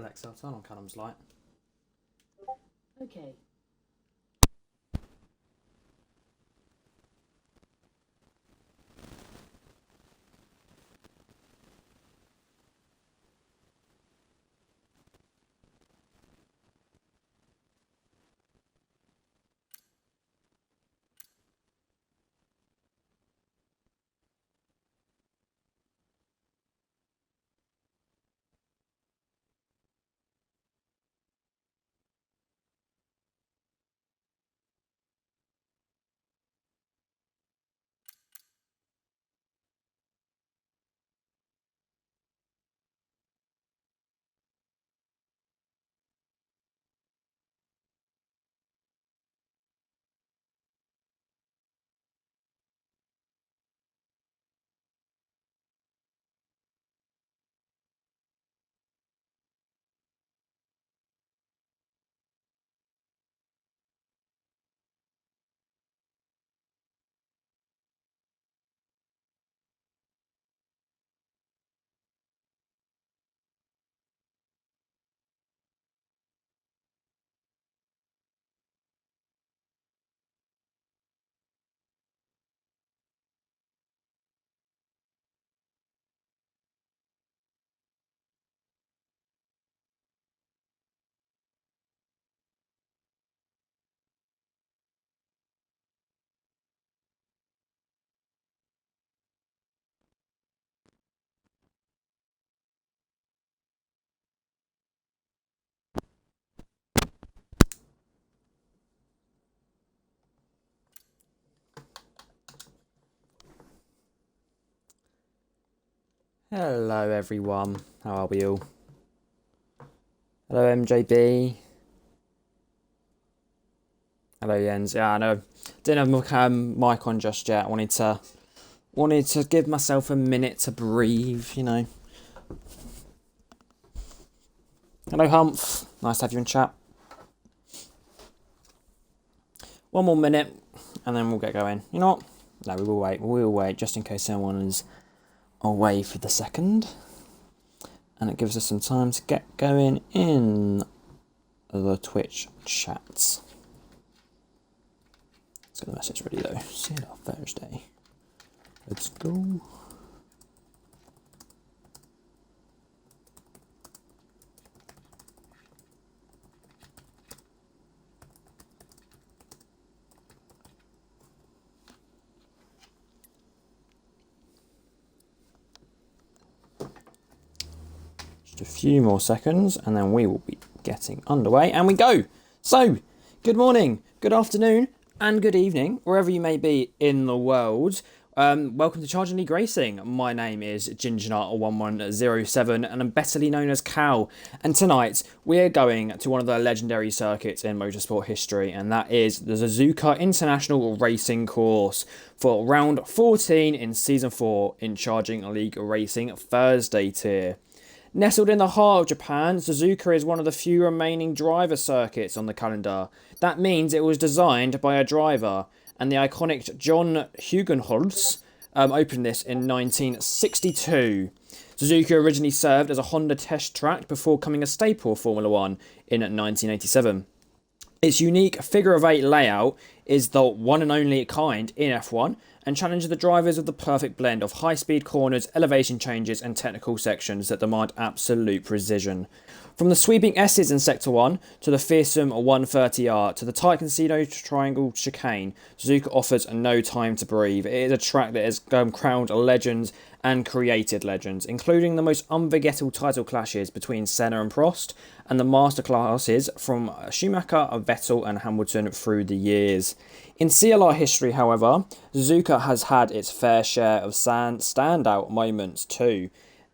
Alexa, turn on Callum's light. Okay. Hello everyone, how are we all? Hello MJB. Hello Jens. Yeah, I know. Didn't have my mic on just yet. Wanted to give myself a minute to breathe, you know. Hello Humph. Nice to have you in chat. One more minute and then we'll get going. You know what? No, we will wait. We will wait just in case someone is away for the second. And it gives us some time to get going in the Twitch chats. Let's get the message ready though. CLR Thursday. Let's go. A few more seconds and then we will be getting underway and we go. So good morning, good afternoon and good evening wherever you may be in the world. Welcome to Charging League Racing. My name is Gingernaut1107 and I'm betterly known as Cal, and tonight we are going to one of the legendary circuits in motorsport history, and that is the Suzuka International Racing Course for round 14 in season 4 in Charging League Racing Thursday tier. Nestled in the heart of Japan, Suzuka is one of the few remaining driver circuits on the calendar. That means it was designed by a driver, and the iconic John Hugenholtz opened this in 1962. Suzuka originally served as a Honda test track before becoming a staple of Formula One in 1987. Its unique figure-of-8 layout is the one and only kind in F1 and challenges the drivers with the perfect blend of high-speed corners, elevation changes and technical sections that demand absolute precision. From the sweeping S's in Sector 1 to the fearsome 130R to the tight Casino Triangle chicane, Suzuka offers no time to breathe. It is a track that has crowned legends and created legends, including the most unforgettable title clashes between Senna and Prost, and the masterclasses from Schumacher, Vettel and Hamilton through the years. In CLR history, however, Suzuka has had its fair share of standout moments too.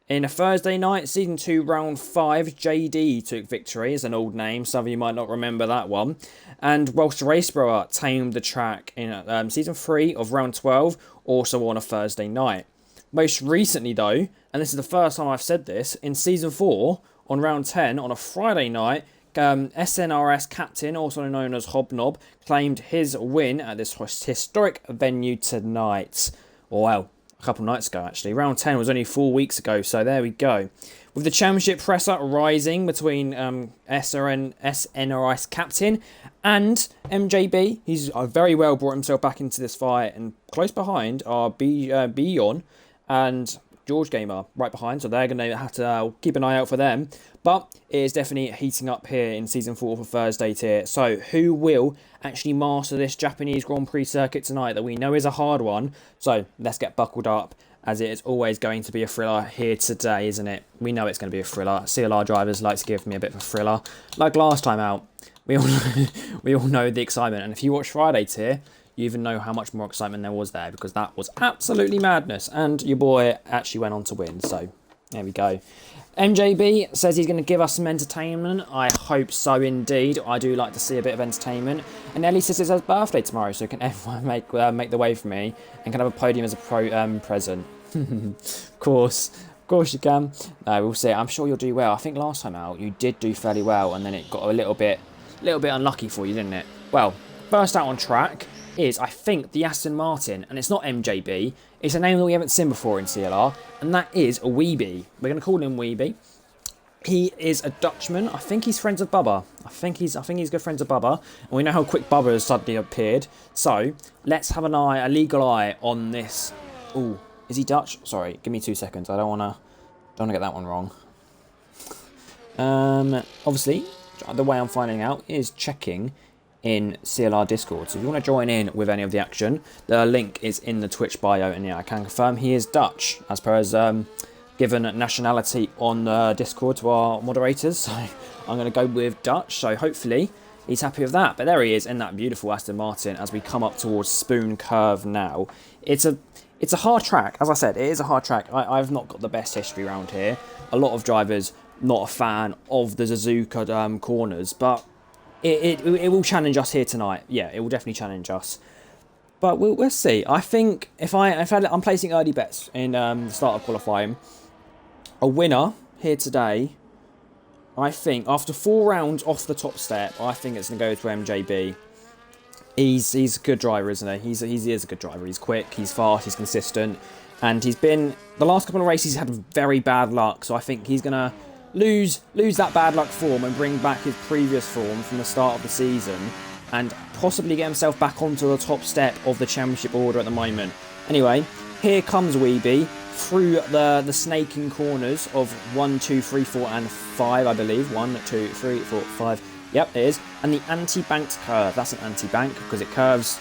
In a Thursday night, Season 2, Round 5, JD took victory. It's an old name, some of you might not remember that one. And whilst Racebrower tamed the track in Season 3 of Round 12, also on a Thursday night. Most recently though, and this is the first time I've said this, in Season 4, on Round 10, on a Friday night, SNRS captain, also known as Hobnob, claimed his win at this historic venue tonight. Well, a couple nights ago, actually. Round 10 was only 4 weeks ago, so there we go. With the championship pressure rising between SNRI's captain and MJB, he's very well brought himself back into this fight, and close behind are Bion and George Gamer right behind, so they're going to have to keep an eye out for them. But it is definitely heating up here in Season 4 for Thursday tier. So who will actually master this Japanese Grand Prix circuit tonight that we know is a hard one? So let's get buckled up, as it is always going to be a thriller here today, isn't it? We know it's going to be a thriller. CLR drivers like to give me a bit of a thriller. Like last time out, we all know the excitement. And if you watch Friday tier, you even know how much more excitement there was there, because that was absolutely madness. And your boy actually went on to win, so there we go. MJB says he's going to give us some entertainment. I hope so indeed. I do like to see a bit of entertainment. And Ellie says it's his birthday tomorrow, so can everyone make the way for me and can have a podium as a present. Of course you can. No, we'll see. I'm sure you'll do well. I think last time out you did do fairly well, and then it got a little bit unlucky for you, didn't it? Well, first out on track is, I think, the Aston Martin, and it's not MJB. It's a name that we haven't seen before in CLR, and that is Weeby. We're going to call him Weeby. He is a Dutchman. I think he's friends with Bubba. I think he's good friends with Bubba, and we know how quick Bubba has suddenly appeared. So let's have a legal eye on this. Ooh, is he Dutch? Sorry, give me 2 seconds. I don't wanna get that one wrong. Obviously, the way I'm finding out is checking in CLR Discord. So if you want to join in with any of the action, the link is in the Twitch bio, and yeah, I can confirm he is Dutch, as per his given nationality on Discord to our moderators. So I'm going to go with Dutch, so hopefully he's happy with that. But there he is in that beautiful Aston Martin as we come up towards Spoon Curve now. It's a hard track. As I said, it is a hard track. I've not got the best history around here. A lot of drivers not a fan of the Suzuka corners, but it will challenge us here tonight. Yeah, it will definitely challenge us. But we'll see. I think I'm placing early bets in the start of qualifying. A winner here today, I think, after 4 rounds off the top step, I think it's going to go to MJB. He's a good driver, isn't he? He is a good driver. He's quick, he's fast, he's consistent. And he's been, the last couple of races, he's had very bad luck. So I think he's going to lose that bad luck form and bring back his previous form from the start of the season, and possibly get himself back onto the top step of the championship order at the moment. Anyway, here comes Weeby through the snaking corners of 1, 2, 3, 4 and 5, I believe. 1, 2, 3, 4, 5. Yep, it is. And the anti-banked curve. That's an anti-bank because it curves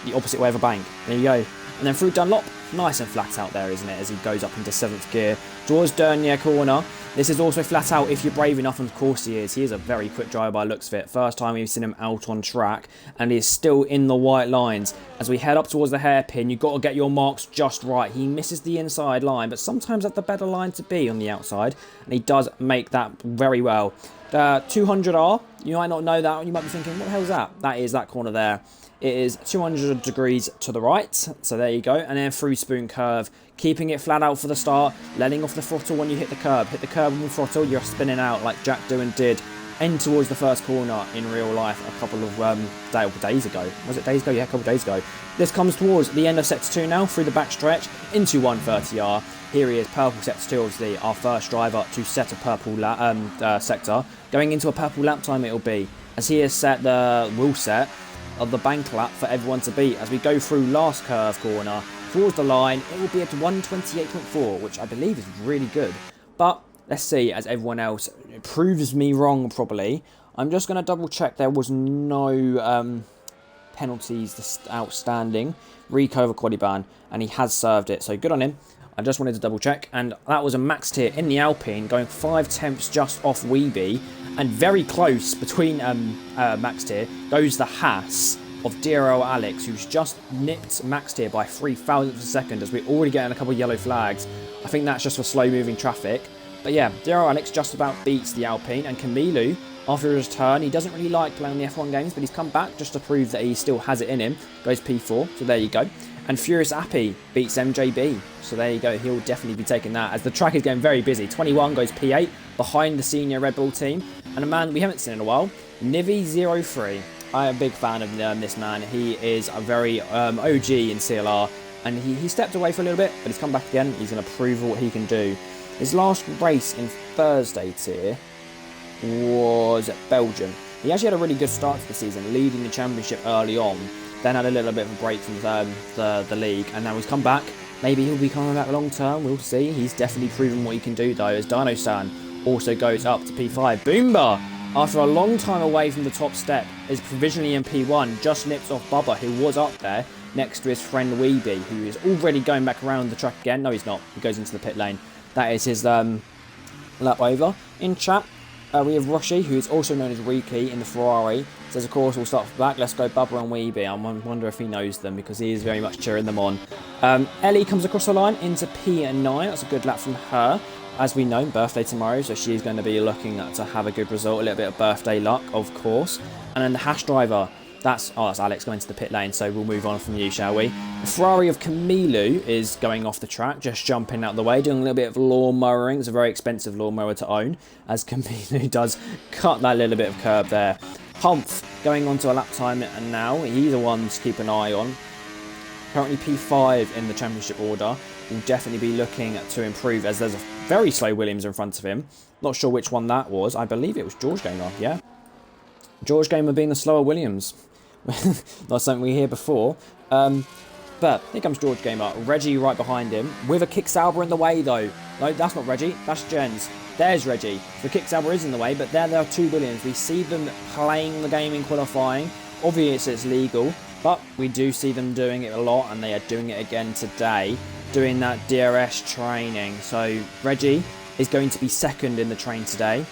the opposite way of a bank. There you go. And then through Dunlop, nice and flat out there, isn't it, as he goes up into 7th gear. Towards Dernier corner. This is also flat out if you're brave enough, and of course he is. He is a very quick driver by looks of it. First time we've seen him out on track, and he is still in the white lines. As we head up towards the hairpin, you've got to get your marks just right. He misses the inside line, but sometimes that's the better line to be on the outside, and he does make that very well. 200R, you might not know that, you might be thinking, what the hell is that? That is that corner there. It is 200 degrees to the right, so there you go. And then through Spoon Curve, keeping it flat out for the start, letting off the throttle when you hit the curb. Hit the curb with the throttle, you're spinning out like Jack Doohan did. End towards the first corner in real life a couple of days ago. Was it days ago? Yeah, a couple of days ago. This comes towards the end of Sector 2 now, through the back stretch, into 130R. Here he is, purple Sector 2, obviously, our first driver to set a purple sector. Going into a purple lap time it'll be, as he has set the rule set of the bank lap for everyone to beat. As we go through last curve corner towards the line, it will be at 128.4, which I believe is really good. But let's see, as everyone else proves me wrong probably. I'm just going to double check there was no penalties outstanding. Rico over Quali ban, and he has served it, so good on him. I just wanted to double check, and that was a max tier in the Alpine, going 5 tenths just off Weeby, and very close between max tier goes the Haas of Diro Alex, who's just nipped max tier by 0.003 of a second, as we're already getting a couple of yellow flags. I think that's just for slow moving traffic. But yeah, Diro Alex just about beats the Alpine, and Camilo, after his turn, he doesn't really like playing the F1 games, but he's come back just to prove that he still has it in him. Goes P4, so there you go. And Furious Appy beats MJB. So there you go. He'll definitely be taking that, as the track is getting very busy. 21 goes P8 behind the senior Red Bull team. And a man we haven't seen in a while, Nivi03. I am a big fan of this man. He is a very OG in CLR. and he stepped away for a little bit, but he's come back again. He's going to prove what he can do. His last race in Thursday tier was at Belgium. He actually had a really good start to the season, leading the championship early on, then had a little bit of a break from the league, and now he's come back. Maybe he'll be coming back long term, we'll see. He's definitely proven what he can do though, as Dino-san also goes up to P5. Boomba, after a long time away from the top step, is provisionally in P1, just nips off Bubba, who was up there, next to his friend Weeby, who is already going back around the track again. No, he's not. He goes into the pit lane. That is his lap over. In chat, we have Roshi, who is also known as Riki in the Ferrari. Says, of course, we'll start from back. Let's go Bubba and Weeby. I wonder if he knows them, because he is very much cheering them on. Ellie comes across the line into P9. That's a good lap from her. As we know, birthday tomorrow, so she's going to be looking to have a good result. A little bit of birthday luck, of course. And then the Hash driver. That's Alex going to the pit lane, so we'll move on from you, shall we? The Ferrari of Camilo is going off the track, just jumping out the way, doing a little bit of lawn mowing. It's a very expensive lawnmower to own, as Camilo does cut that little bit of curb there. Humph going on to a lap time, and now he's the one to keep an eye on. Currently P5 in the championship order. Will definitely be looking to improve, as there's a very slow Williams in front of him. Not sure which one that was. I believe it was George Gamer, yeah? George Gamer being the slower Williams. Not something we hear before. But here comes George Gamer. Reggie right behind him, with a kick Sauber in the way though. No, that's not Reggie, that's Jens. There's Reggie. The kick Sauber is in the way, but there are two Williams. We see them playing the game in qualifying. Obviously it's legal, but we do see them doing it a lot, and they are doing it again today, doing that DRS training. So Reggie is going to be second in the train today.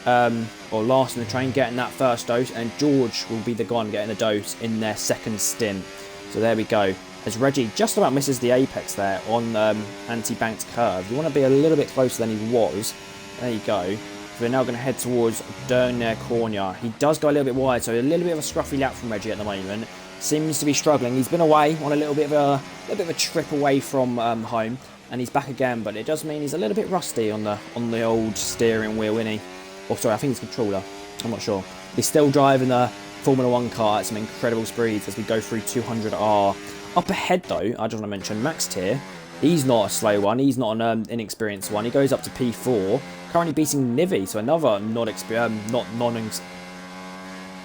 Or last in the train, getting that first dose, and George will be the one getting the dose in their second stint. So there we go. As Reggie just about misses the apex there on anti-banked curve. You want to be a little bit closer than he was. There you go. So we're now going to head towards Dernier Corner. He does go a little bit wide, so a little bit of a scruffy lap from Reggie at the moment. Seems to be struggling. He's been away on a little bit of a trip away from home, and he's back again. But it does mean he's a little bit rusty on the old steering wheel, isn't he? Oh, sorry, I think it's controller. I'm not sure. He's still driving the Formula 1 car at some incredible speeds as we go through 200R. Up ahead, though, I just want to mention Max tier. He's not a slow one. He's not an inexperienced one. He goes up to P4, currently beating Nivi, so another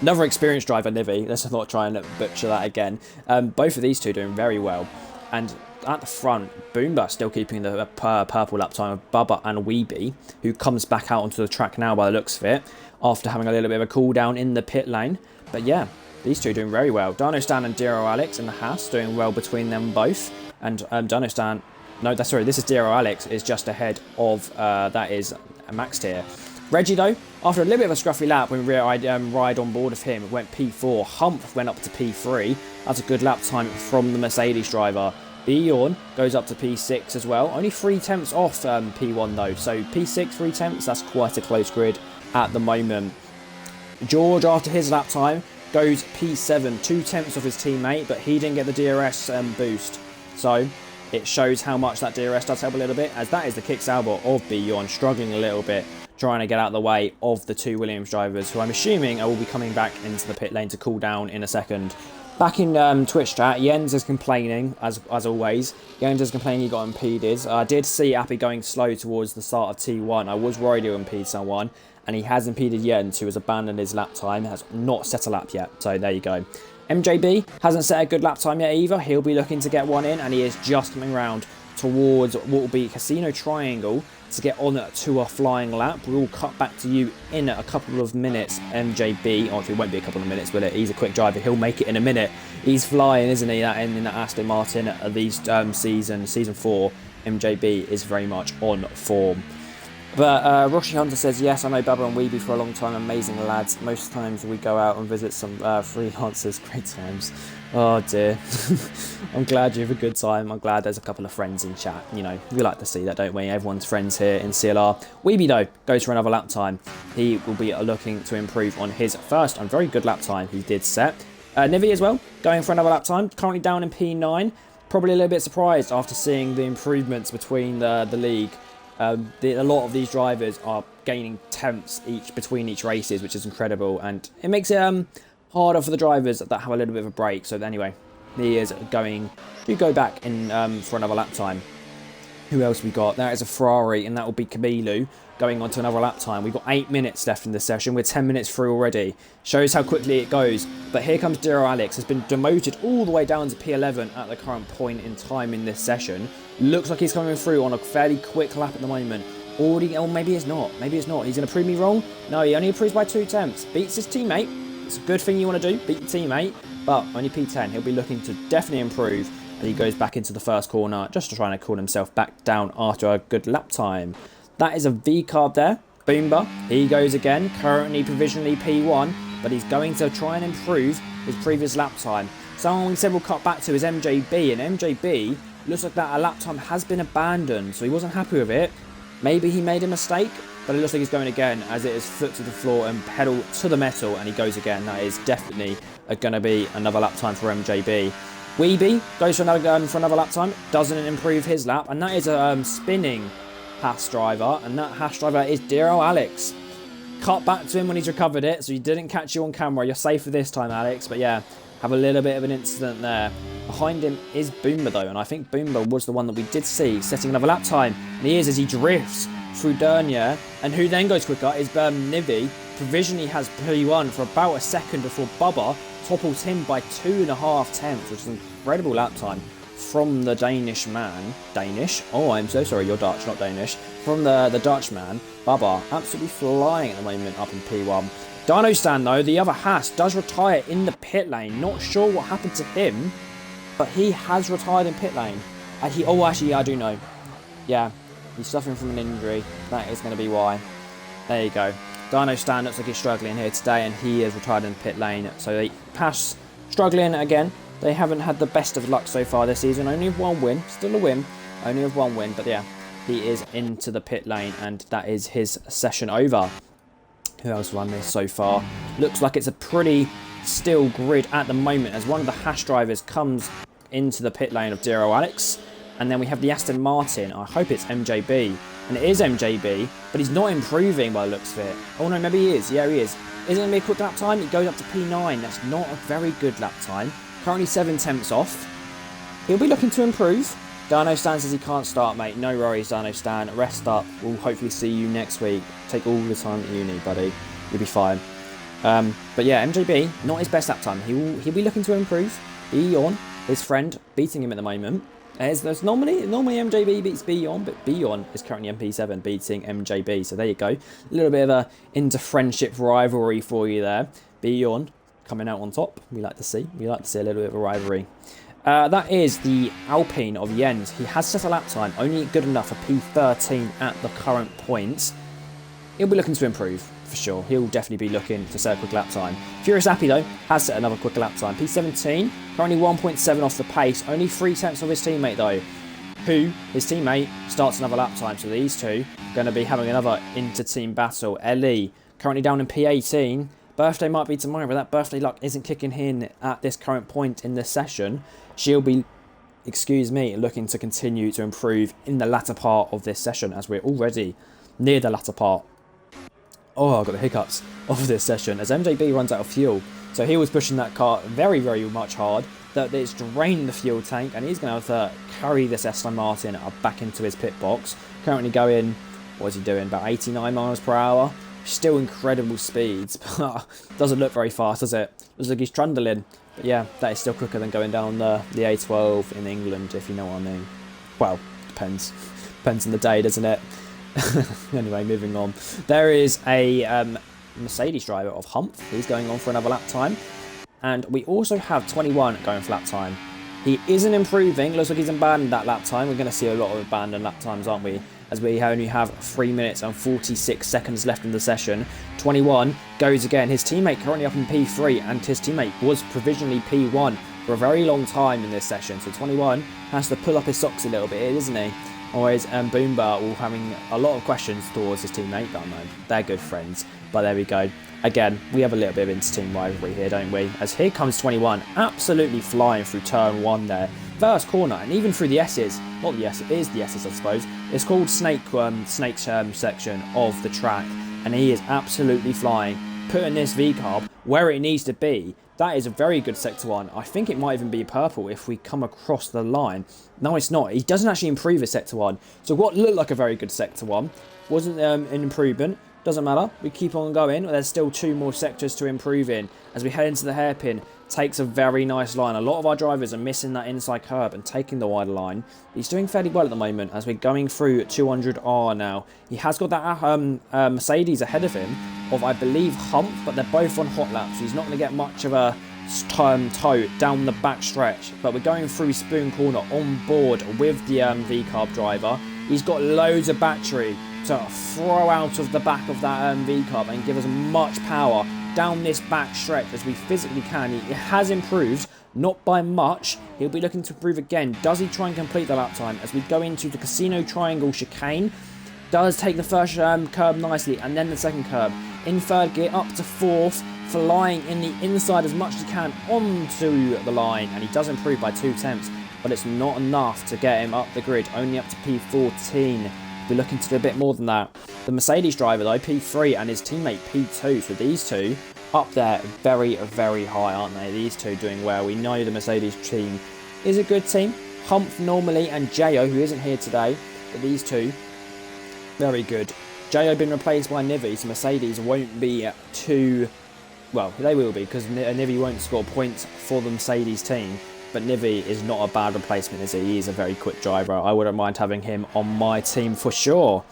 another experienced driver, Nivi. Let's not try and butcher that again. Both of these two doing very well. And at the front, Boomba still keeping the purple lap time of Bubba and Weeby, who comes back out onto the track now by the looks of it, after having a little bit of a cool down in the pit lane. But yeah, these two doing very well. Dino-Stan and Diro Alex in the Haas doing well between them both. And Dino-Stan, no, that's sorry, this is Diro Alex, is just ahead of, that is Max tier. Reggie though, after a little bit of a scruffy lap when we ride on board of him, it went P4. Humph went up to P3. That's a good lap time from the Mercedes driver. Bjorn goes up to P6 as well. Only 3/10 off P1 though. So P6, 3/10, that's quite a close grid at the moment. George, after his lap time, goes P7, 2/10 off his teammate, but he didn't get the DRS boost. So it shows how much that DRS does help a little bit, as that is the kick Sauber of Bjorn, struggling a little bit, trying to get out of the way of the two Williams drivers, who I'm assuming will be coming back into the pit lane to cool down in a second. Back in Twitch chat, Jens is complaining, as always. Jens is complaining he got impeded. I did see Appy going slow towards the start of T1. I was worried he'll impede someone, and he has impeded Jens, who has abandoned his lap time, has not set a lap yet. So there you go. MJB hasn't set a good lap time yet either. He'll be looking to get one in, and he is just coming round towards what will be Casino Triangle to get on to a flying lap. We will cut back to you in a couple of minutes, MJB. Or it won't be a couple of minutes, will it? He's a quick driver. He'll make it in a minute. He's flying, isn't he? That in that Aston Martin these season 4. MJB is very much on form. But Roshi Hunter says, yes, I know Bubba and Weeby for a long time. Amazing lads. Most times we go out and visit some freelancers. Great times. Oh dear. I'm glad you have a good time. I'm glad there's a couple of friends in chat. You know, we like to see that, don't we? Everyone's friends here in CLR. Weeby, though, goes for another lap time. He will be looking to improve on his first and very good lap time he did set. Nivi as well, going for another lap time. Currently down in P9. Probably a little bit surprised after seeing the improvements between the league. A lot of these drivers are gaining tenths between each races, which is incredible. And it makes it harder for the drivers that have a little bit of a break. So anyway, he is going to go back in for another lap time. Who else we got? That is a Ferrari, and that will be Camilo going on to another lap time. We've got 8 minutes left in this session. We're 10 minutes through already. Shows how quickly it goes. But here comes Dero Alex. Has been demoted all the way down to P11 at the current point in time in this session. Looks like he's coming through on a fairly quick lap at the moment. Already, oh, maybe it's not. Maybe it's not. He's going to prove me wrong. No, he only improves by 2 attempts. Beats his teammate. It's a good thing you want to do. Beat your teammate. But only P10. He'll be looking to definitely improve. And he goes back into the first corner just to try and cool himself back down after a good lap time. That is a V carb there. Boomba. He goes again. Currently provisionally P1. But he's going to try and improve his previous lap time. Someone we said we'll cut back to is MJB. And MJB looks like that a lap time has been abandoned. So he wasn't happy with it. Maybe he made a mistake. But it looks like he's going again as it is foot to the floor and pedal to the metal. And he goes again. That is definitely going to be another lap time for MJB. Weeby goes for another lap time, doesn't improve his lap, and that is a spinning Haas driver, and that Haas driver is Dero Alex. Cut back to him when he's recovered it, so he didn't catch you on camera. You're safe for this time, Alex, but yeah, have a little bit of an incident there. Behind him is Boomba though, and I think Boomba was the one that we did see setting another lap time, and he is as he drifts through Dernier, and who then goes quicker is Nivi. Provisionally has P1 for about a second before Bubba topples him by 2.5 tenths, which is an incredible lap time from the Danish man. Danish? Oh, I'm so sorry, you're Dutch, not Danish. From the Dutch man, Bubba, absolutely flying at the moment up in P1. Dino Stan, though, the other Haas, does retire in the pit lane. Not sure what happened to him, but he has retired in pit lane. Actually, I do know. Yeah, he's suffering from an injury. That is going to be why. There you go. Dino Stan looks like he's struggling here today, and he is retired in pit lane. So they pass struggling again. They haven't had the best of luck so far this season. Only have 1 win. Still a win. Only have 1 win. But yeah, he is into the pit lane, and that is his session over. Who else won this so far? Looks like it's a pretty still grid at the moment as one of the Haas drivers comes into the pit lane of Dero Alex. And then we have the Aston Martin. I hope it's MJB. And it is MJB, but he's not improving by the looks of it. Oh no, maybe he is. Yeah, he is. Is it going to be a quick lap time? It goes up to P9. That's not a very good lap time. Currently 7 tenths off. He'll be looking to improve. Dino Stan says he can't start, mate. No worries, Dino Stan. Rest up. We'll hopefully see you next week. Take all the time that you need, buddy. You'll be fine. But yeah, MJB, not his best lap time. He'll be looking to improve. Beyond his friend beating him at the moment. There's normally MJB beats Beyond, but Beyond is currently MP7 beating MJB. So there you go. A little bit of a inter-friendship rivalry for you there. Beyond coming out on top. We like to see. We like to see a little bit of a rivalry. That is the Alpine of Jens. He has set a lap time, only good enough for P13 at the current point. He'll be looking to improve, for sure. He'll definitely be looking to set a quick lap time. Furious Appy, though, has set another quick lap time. P17, currently 1.7 off the pace. Only 3 tenths of his teammate, though. His teammate, starts another lap time. So these two are going to be having another inter-team battle. Ellie, currently down in P18. Birthday might be tomorrow, but that birthday luck isn't kicking in at this current point in this session. She'll be, looking to continue to improve in the latter part of this session, as we're already near the latter part. Oh, I've got the hiccups of this session as MJB runs out of fuel. So he was pushing that car very, very much hard. That it's drained the fuel tank, and he's going to have to carry this Aston Martin back into his pit box. Currently going, what is he doing, about 89 miles per hour. Still incredible speeds, but doesn't look very fast, does it? Looks like he's trundling. But yeah, that is still quicker than going down the A12 in England, if you know what I mean. Well, depends. Depends on the day, doesn't it? Anyway, moving on. There is a Mercedes driver of Humph. He's going on for another lap time. And we also have 21 going for lap time. He isn't improving. Looks like he's abandoned that lap time. We're going to see a lot of abandoned lap times, aren't we? As we only have 3 minutes and 46 seconds left in the session. 21 goes again. His teammate currently up in P3, and his teammate was provisionally P1 for a very long time in this session. So 21 has to pull up his socks a little bit, isn't he? Always, Boomba will having a lot of questions towards his teammate, but no, they're good friends. But there we go. Again, we have a little bit of inter-team rivalry here, don't we? As here comes 21, absolutely flying through turn 1 there. First corner, and even through the S's. Not the S, it is the S's, I suppose. It's called Snake section of the track, and he is absolutely flying, putting this V-carb where it needs to be. That is a very good sector 1. I think it might even be purple if we come across the line. No, it's not. He doesn't actually improve his sector 1. So what looked like a very good sector 1 wasn't an improvement. Doesn't matter. We keep on going. There's still 2 more sectors to improve in. As we head into the hairpin, takes a very nice line. A lot of our drivers are missing that inside curb and taking the wider line. He's doing fairly well at the moment as we're going through 200R now. He has got that Mercedes ahead of him of, I believe, Hump, but they're both on hot laps. So he's not going to get much of a tow down the back stretch. But we're going through Spoon Corner on board with the V-carb driver. He's got loads of battery to throw out of the back of that V-carb and give us much power down this back stretch as we physically can. It has improved, not by much. He'll be looking to improve again. Does he try and complete the lap time as we go into the Casino Triangle chicane? Does take the first curb nicely and then the second curb. In third gear up to fourth, flying in the inside as much as he can onto the line, and he does improve by 2 tenths, but it's not enough to get him up the grid, only up to P14. We're looking to do a bit more than that. The Mercedes driver though, P3, and his teammate P2, so these two up there very, very high, aren't they? These two doing well. We know the Mercedes team is a good team. Humph normally and Jo, who isn't here today, but these two, very good. Jo been replaced by Nivi, so Mercedes won't be too, well, they will be, because Nivi won't score points for the Mercedes team. But Nivi is not a bad replacement, is he? He is a very quick driver. I wouldn't mind having him on my team for sure.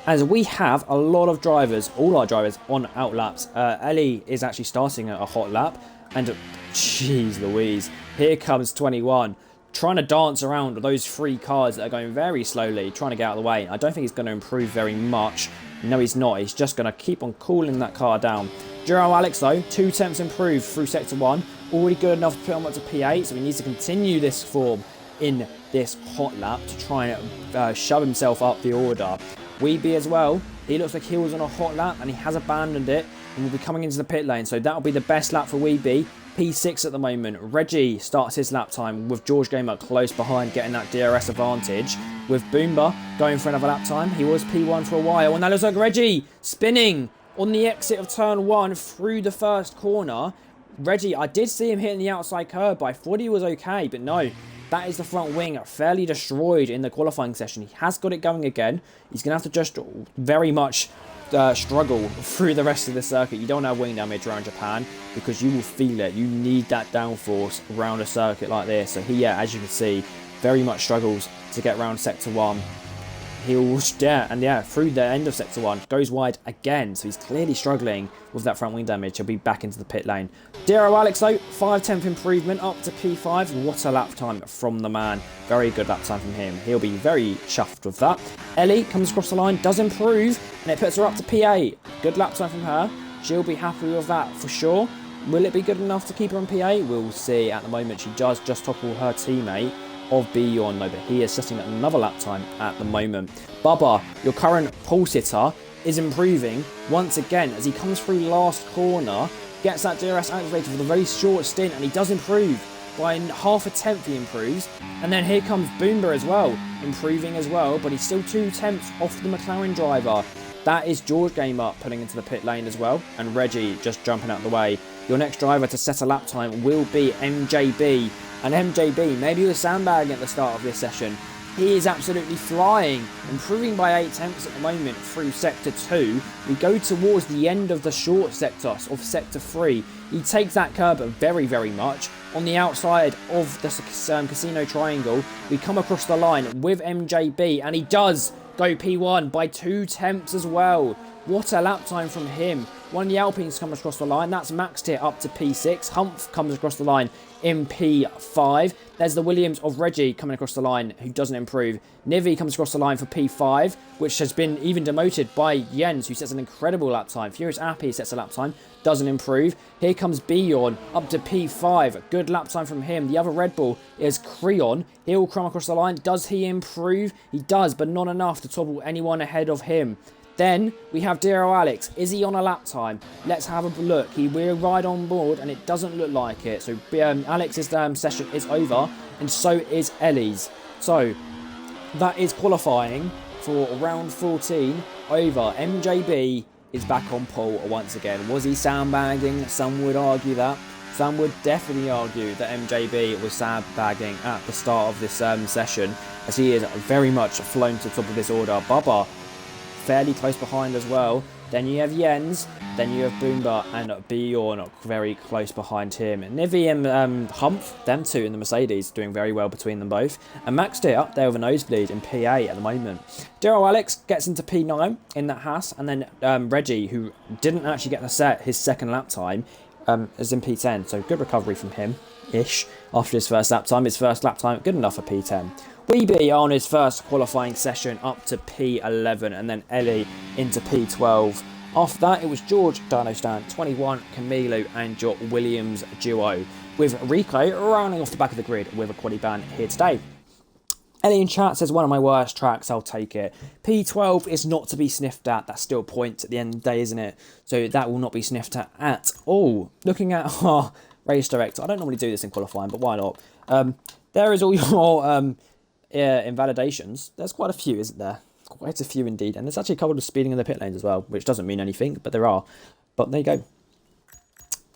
As we have a lot of drivers, all our drivers on out laps. Ellie is actually starting at a hot lap. And, jeez Louise, here comes 21. Trying to dance around those 3 cars that are going very slowly, trying to get out of the way. I don't think he's going to improve very much. No, he's not. He's just going to keep on cooling that car down. Giro Alex, though, 2 tenths improved through Sector 1. Already good enough to put him up to P8, so he needs to continue this form in this hot lap to try and shove himself up the order. Weeby as well, he looks like he was on a hot lap and he has abandoned it and will be coming into the pit lane, so that'll be the best lap for Weeby. P6 at the moment. Reggie starts his lap time with George Gamer close behind, getting that DRS advantage. With Boomba going for another lap time. He was P1 for a while, and that looks like Reggie spinning on the exit of turn 1 through the first corner. Reggie, I did see him hitting the outside curb, but I thought he was okay, but no. That is the front wing fairly destroyed in the qualifying session. He has got it going again. He's going to have to just very much struggle through the rest of the circuit. You don't have wing damage around Japan because you will feel it. You need that downforce around a circuit like this. So he, yeah, as you can see, very much struggles to get around Sector 1. He'll, through the end of Sector 1, goes wide again. So he's clearly struggling with that front wing damage. He'll be back into the pit lane. Dero Alex, though, 5 tenth improvement up to P5. What a lap time from the man. Very good lap time from him. He'll be very chuffed with that. Ellie comes across the line, does improve, and it puts her up to P8. Good lap time from her. She'll be happy with that for sure. Will it be good enough to keep her on P8? We'll see. At the moment, she does just topple her teammate of Beyond, though, but he is sitting at another lap time at the moment. Bubba, your current pole sitter, is improving once again as he comes through last corner, gets that DRS activated for the very short stint, and he does improve. By half a tenth he improves. And then here comes Boomba as well, improving as well, but he's still 2 tenths off the McLaren driver. That is George Gamer pulling into the pit lane as well, and Reggie just jumping out the way. Your next driver to set a lap time will be MJB. And MJB, maybe he was sandbagging at the start of this session. He is absolutely flying, improving by 8 tenths at the moment through Sector 2. We go towards the end of the short sector of Sector 3. He takes that curb very, very much. On the outside of the Casino Triangle, we come across the line with MJB, and he does go P1 by 2 tenths as well. What a lap time from him. One of the Alpines comes across the line. That's maxed it up to P6. Humph comes across the line in P5. There's the Williams of Reggie coming across the line, who doesn't improve. Nivi comes across the line for P5, which has been even demoted by Jens, who sets an incredible lap time. Furious Appy sets a lap time, doesn't improve. Here comes Bjorn up to P5. Good lap time from him. The other Red Bull is Creon. He'll come across the line. Does he improve? He does, but not enough to topple anyone ahead of him. Then we have Dero Alex. Is he on a lap time? Let's have a look. He will ride on board, and it doesn't look like it. So Alex's session is over, and so is Ellie's. So that is qualifying for round 14 over. MJB is back on pole once again. Was he sandbagging? Some would argue that. Some would definitely argue that MJB was sandbagging at the start of this session, as he is very much flown to the top of this order. Bubba fairly close behind as well. Then you have Jens, then you have Boomba and Bjorn very close behind him. Nivi and Humph, them two in the Mercedes, doing very well between them both. And Max Deer up there with a nosebleed in P8 at the moment. Daryl Alex gets into P9 in that Haas, and then Reggie, who didn't actually get his second lap time, is in P10. So good recovery from him-ish after his first lap time. His first lap time, good enough for P10. Weeby on his first qualifying session up to P11, and then Ellie into P12. After that, it was George, Dino Stan, 21, Camilo and your Williams duo, with Rico rounding off the back of the grid with a Quali ban here today. Ellie in chat says, one of my worst tracks, I'll take it. P12 is not to be sniffed at. That's still points at the end of the day, isn't it? So that will not be sniffed at all. Looking at our race director, I don't normally do this in qualifying, but why not? There is all your invalidations. There's quite a few, isn't there? Quite a few indeed. And there's actually a couple of speeding in the pit lanes as well, which doesn't mean anything, but there are. But there you go.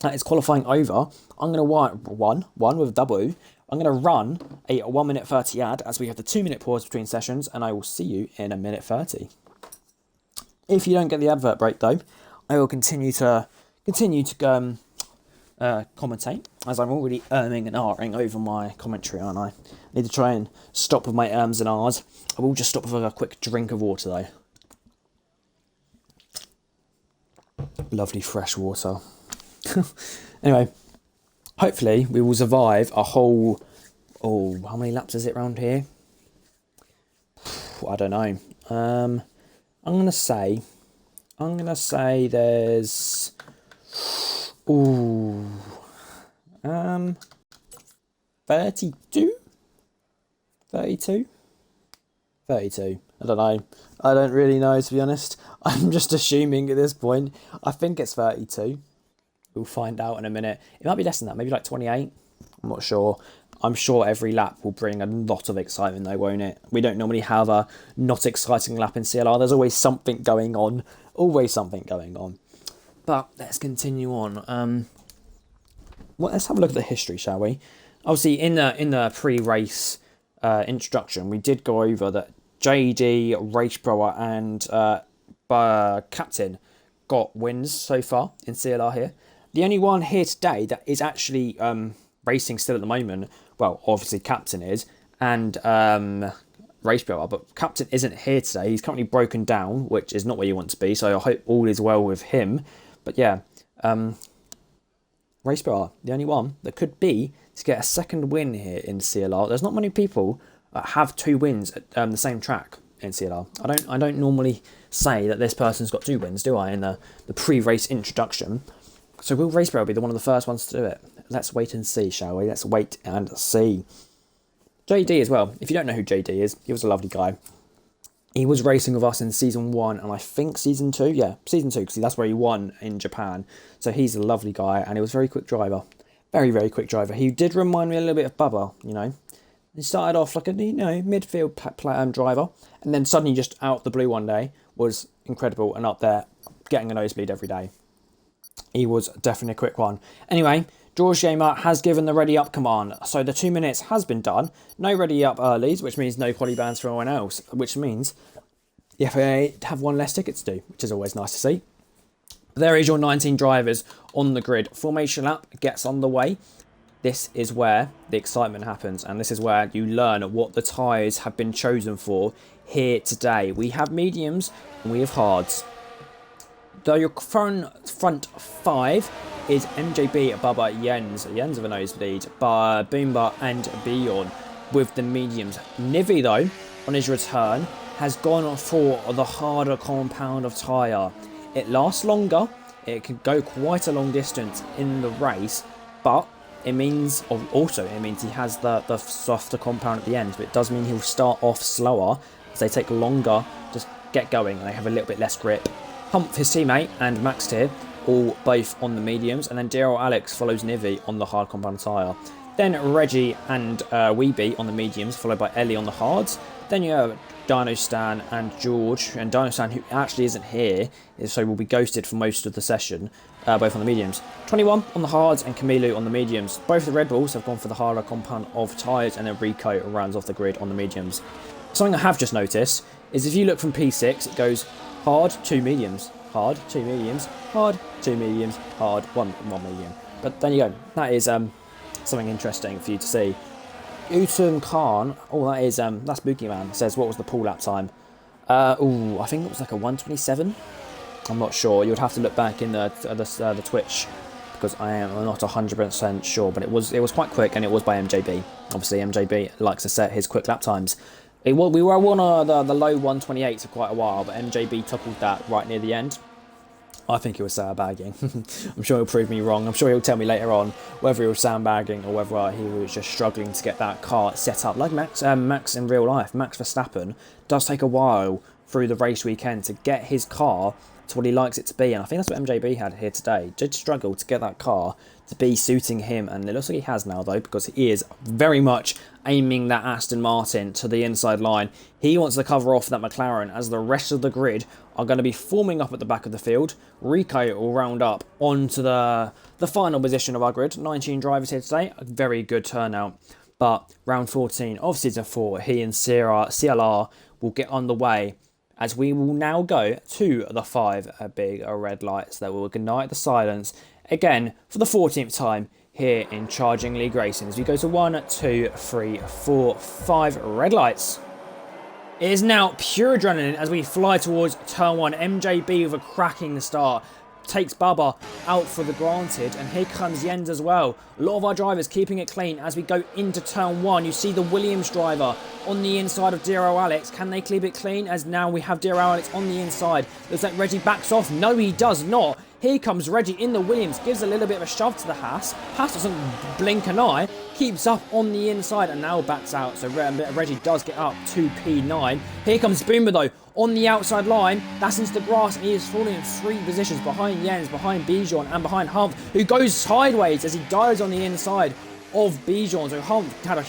That is qualifying over. I'm going to one with a W. I'm going to run a 1 minute 30 ad as we have the 2 minute pause between sessions, and I will see you in a minute 30. If you don't get the advert break though, I will continue to commentate, as I'm already and ahhing over my commentary, aren't I? Need to try and stop with my and ahs. I will just stop with a quick drink of water though. Lovely fresh water. Anyway, hopefully we will survive a whole, how many laps is it around here? I don't know. I'm gonna say there's 32? 32? 32. I don't know. I don't really know, to be honest. I'm just assuming at this point. I think it's 32. We'll find out in a minute. It might be less than that, maybe like 28. I'm not sure. I'm sure every lap will bring a lot of excitement though, won't it? We don't normally have a not exciting lap in CLR. There's always something going on. Always something going on. But let's continue on. Let's have a look at the history, shall we? Obviously, in the pre-race introduction, we did go over that JD, Racebrower, and Captain got wins so far in CLR here. The only one here today that is actually racing still at the moment, well, obviously Captain is, and Racebrower, but Captain isn't here today. He's currently broken down, which is not where you want to be, so I hope all is well with him. But yeah, Racebrower, the only one that could be to get a second win here in CLR. There's not many people that have 2 wins at the same track in CLR. I don't normally say that this person's got 2 wins, do I, in the pre-race introduction? So will Racebrower be one of the first ones to do it? Let's wait and see, shall we? Let's wait and see. JD as well. If you don't know who JD is, he was a lovely guy. He was racing with us in Season 1 and I think Season 2. Yeah, Season 2, because that's where he won in Japan. So he's a lovely guy and he was a very quick driver. Very, very quick driver. He did remind me a little bit of Bubba, you know. He started off like a midfield driver, and then suddenly just out the blue one day was incredible and up there getting a nosebleed every day. He was definitely a quick one. Anyway, George Gamer has given the ready up command, so the 2 minutes has been done. No ready up earlies, which means no quali bans for anyone else, which means the FAA have one less ticket to do, which is always nice to see. There is your 19 drivers on the grid. Formation lap gets underway. This is where the excitement happens, and this is where you learn what the tyres have been chosen for here today. We have mediums and we have hards. Though your front 5 is MJB, Bubba, Jens of a nosebleed, Boomba and Bjorn with the mediums. Nivi, though, on his return, has gone for the harder compound of tyre. It lasts longer, it can go quite a long distance in the race, but it means he has the softer compound at the end, but it does mean he'll start off slower as they take longer to get going and they have a little bit less grip. Humph, his teammate, and Max here, all both on the mediums, and then Daryl Alex follows Nivi on the hard compound tyre. Then Reggie and Weeby on the mediums, followed by Ellie on the hards. Then you have Dino Stan and George, and Dino Stan, who actually isn't here, so will be ghosted for most of the session, both on the mediums. 21 on the hards and Camilo on the mediums. Both the Red Bulls have gone for the harder compound of tyres, and then Rico rounds off the grid on the mediums. Something I have just noticed is if you look from P6, it goes hard, 2 mediums, hard, 2 mediums, hard, 2 mediums, hard, 1 medium. But there you go. That is something interesting for you to see. Utum Khan, that's Boogeyman, says what was the pool lap time? I think it was like a 1:27. I'm not sure. You would have to look back in the Twitch because I am not 100% sure. But it was quite quick, and it was by MJB. Obviously, MJB likes to set his quick lap times. We were on the low 128 for quite a while, but MJB toppled that right near the end. I think he was sandbagging. I'm sure he'll prove me wrong. I'm sure he'll tell me later on whether he was sandbagging or whether he was just struggling to get that car set up. Like Max in real life, Max Verstappen does take a while through the race weekend to get his car to what he likes it to be. And I think that's what MJB had here today. Did struggle to get that car to be suiting him. And it looks like he has now, though, because he is very much aiming that Aston Martin to the inside line. He wants to cover off that McLaren as the rest of the grid are going to be forming up at the back of the field. Rico will round up onto the final position of our grid. 19 drivers here today. A very good turnout. But round 14 of Season 4, he and CLR will get underway as we will now go to the 5 big red lights that will ignite the silence again for the 14th time here in Charging League Racing. As we go to 1, 2, 3, 4, 5 red lights. It is now pure adrenaline as we fly towards turn 1. MJB with a cracking start. Takes Bubba out for the granted, and here comes Jens as well. A lot of our drivers keeping it clean as we go into turn 1. You see the Williams driver on the inside of Dero Alex. Can they keep it clean? As now we have Dero Alex on the inside. Looks like Reggie backs off. No, he does not. Here comes Reggie in the Williams, gives a little bit of a shove to the Haas. Haas doesn't blink an eye, keeps up on the inside and now backs out. So Reggie does get up to P9. Here comes Boomer though, on the outside line. That's into the grass, and he is falling in 3 positions behind Jens, behind Bijan and behind Humph, who goes sideways as he dives on the inside of Bijan. So Humph had a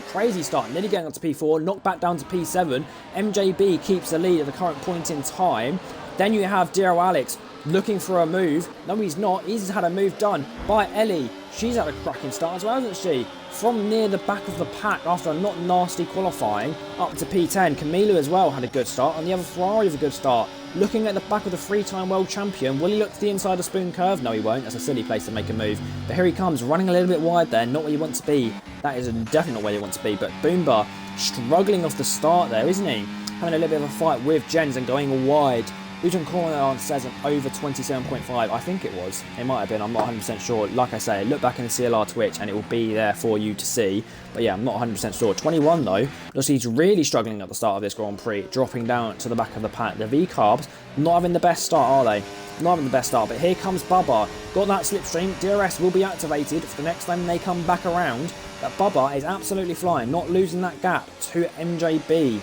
crazy start, nearly getting up to P4, knocked back down to P7. MJB keeps the lead at the current point in time. Then you have Dero Alex looking for a move. No, he's not. He's had a move done by Ellie. She's had a cracking start as well, hasn't she? From near the back of the pack after a not nasty qualifying up to P10. Camilo as well had a good start, and the other Ferrari with a good start. Looking at the back of the 3-time world champion, will he look to the inside of Spoon Curve? No, he won't. That's a silly place to make a move. But here he comes, running a little bit wide there. Not where you want to be. That is definitely not where you want to be. But Boomba struggling off the start there, isn't he? Having a little bit of a fight with Jens and going wide. Uton Corner says an over 27.5. I think it was. It might have been. I'm not 100% sure. Like I say, look back in the CLR Twitch and it will be there for you to see. But yeah, I'm not 100% sure. 21 though. Looks he's really struggling at the start of this Grand Prix. Dropping down to the back of the pack. The V-Carbs not having the best start, are they? Not having the best start. But here comes Bubba. Got that slipstream. DRS will be activated for the next time they come back around. But Bubba is absolutely flying. Not losing that gap to MJB.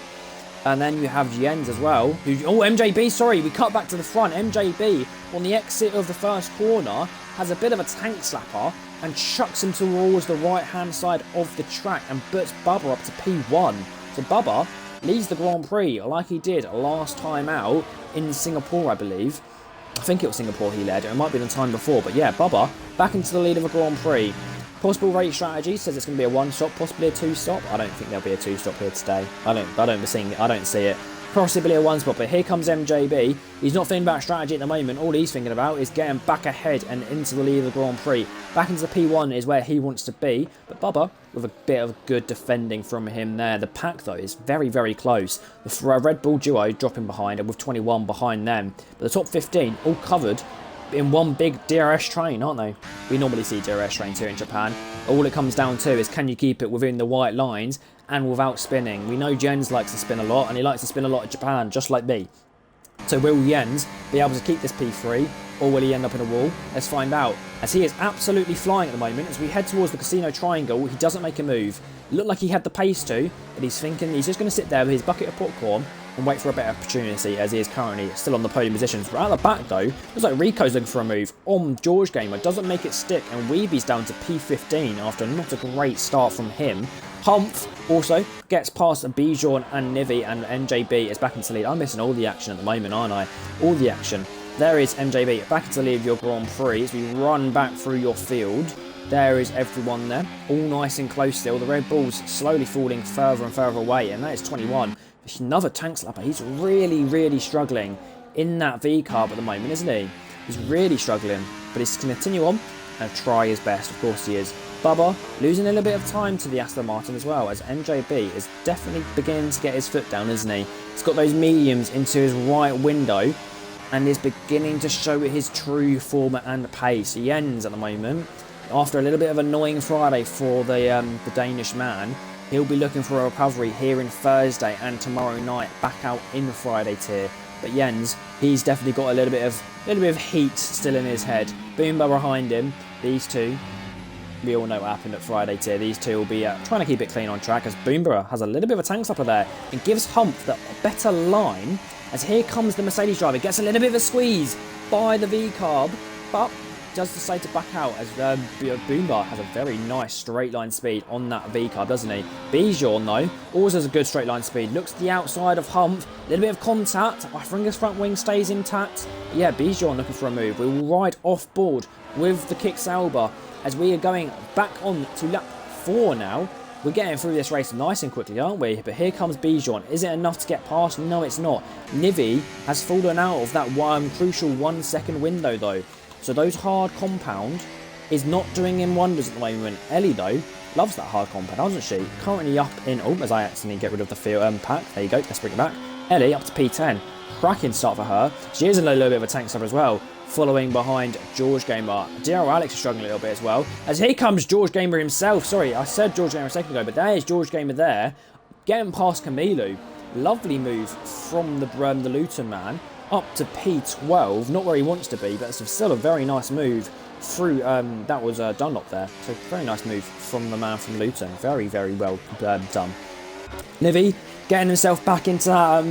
And then you have Jens as well. MJB, sorry, we cut back to the front. MJB, on the exit of the first corner, has a bit of a tank slapper and chucks him towards the right-hand side of the track and puts Bubba up to P1. So Bubba leads the Grand Prix like he did last time out in Singapore, I believe. I think it was Singapore he led. It might be the time before. But yeah, Bubba back into the lead of a Grand Prix. Possible race strategy says it's going to be a 1-stop, possibly a 2-stop. I don't think there'll be a 2-stop here today. I don't see it. Possibly a 1-stop, but here comes MJB. He's not thinking about strategy at the moment. All he's thinking about is getting back ahead and into the lead of the Grand Prix. Back into the P1 is where he wants to be. But Bubba, with a bit of good defending from him there. The pack, though, is very, very close. The Red Bull duo dropping behind and with 21 behind them. But the top 15 all covered in one big DRS train, aren't they? We normally see DRS trains here in Japan. All it comes down to is can you keep it within the white lines and without spinning. We know Jens likes to spin a lot, and he likes to spin a lot in Japan, just like me. So will Jens be able to keep this P3, or will he end up in a wall? Let's find out. As he is absolutely flying at the moment, as we head towards the Casino Triangle, he doesn't make a move. It looked like he had the pace to, but he's thinking he's just going to sit there with his bucket of popcorn and wait for a better opportunity, as he is currently still on the podium positions. But at the back though, looks like Rico's looking for a move on George Gamer, doesn't make it stick, and Weeby's down to P15 after not a great start from him. Humph also gets past Bijan and Nivi, and MJB is back into the lead. I'm missing all the action at the moment, aren't I? All the action. There is MJB back into the lead of your Grand Prix as we run back through your field. There is everyone there, all nice and close still. The Red Bull's slowly falling further and further away, and that is 21. Another tank slapper. He's really, really struggling in that V-carb at the moment, isn't he? He's really struggling, but he's going to continue on and try his best. Of course he is. Bubba losing a little bit of time to the Aston Martin as well, as MJB is definitely beginning to get his foot down, isn't he? He's got those mediums into his right window and is beginning to show his true form and pace. He ends at the moment. After a little bit of annoying Friday for the Danish man, he'll be looking for a recovery here in Thursday and tomorrow night, back out in the Friday tier. But Jens, he's definitely got a little bit of heat still in his head. Boomba behind him. These two, we all know what happened at Friday tier. These two will be trying to keep it clean on track, as Boomborough has a little bit of a tank stopper there and gives Humph the better line. As here comes the Mercedes driver, gets a little bit of a squeeze by the V-carb, but does decide to back out, as Boomba has a very nice straight line speed on that V-carb, doesn't he? Bijan though also has a good straight line speed. Looks to the outside of Humph, a little bit of contact. I think his front wing stays intact. But yeah, Bijan looking for a move. We will ride off board with the Kick Sauber as we are going back on to lap 4 now. We're getting through this race nice and quickly, aren't we? But here comes Bijan. Is it enough to get past? No, it's not. Nivi has fallen out of that crucial 1 second window though. So those hard compound is not doing him wonders at the moment. Ellie though loves that hard compound, doesn't she? Currently up in, as I accidentally get rid of the field pack. There you go, let's bring it back. Ellie up to P10. Cracking start for her. She is in a little bit of a tank stopper as well, following behind George Gamer. DRL Alex is struggling a little bit as well, as here comes George Gamer himself. Sorry, I said George Gamer a second ago, but there is George Gamer there, getting past Camilo. Lovely move from the Luton man. Up to P12, not where he wants to be, but it's still a very nice move through, that was Dunlop there, so very nice move from the man from Luton, very, very well done. Nivi getting himself back into that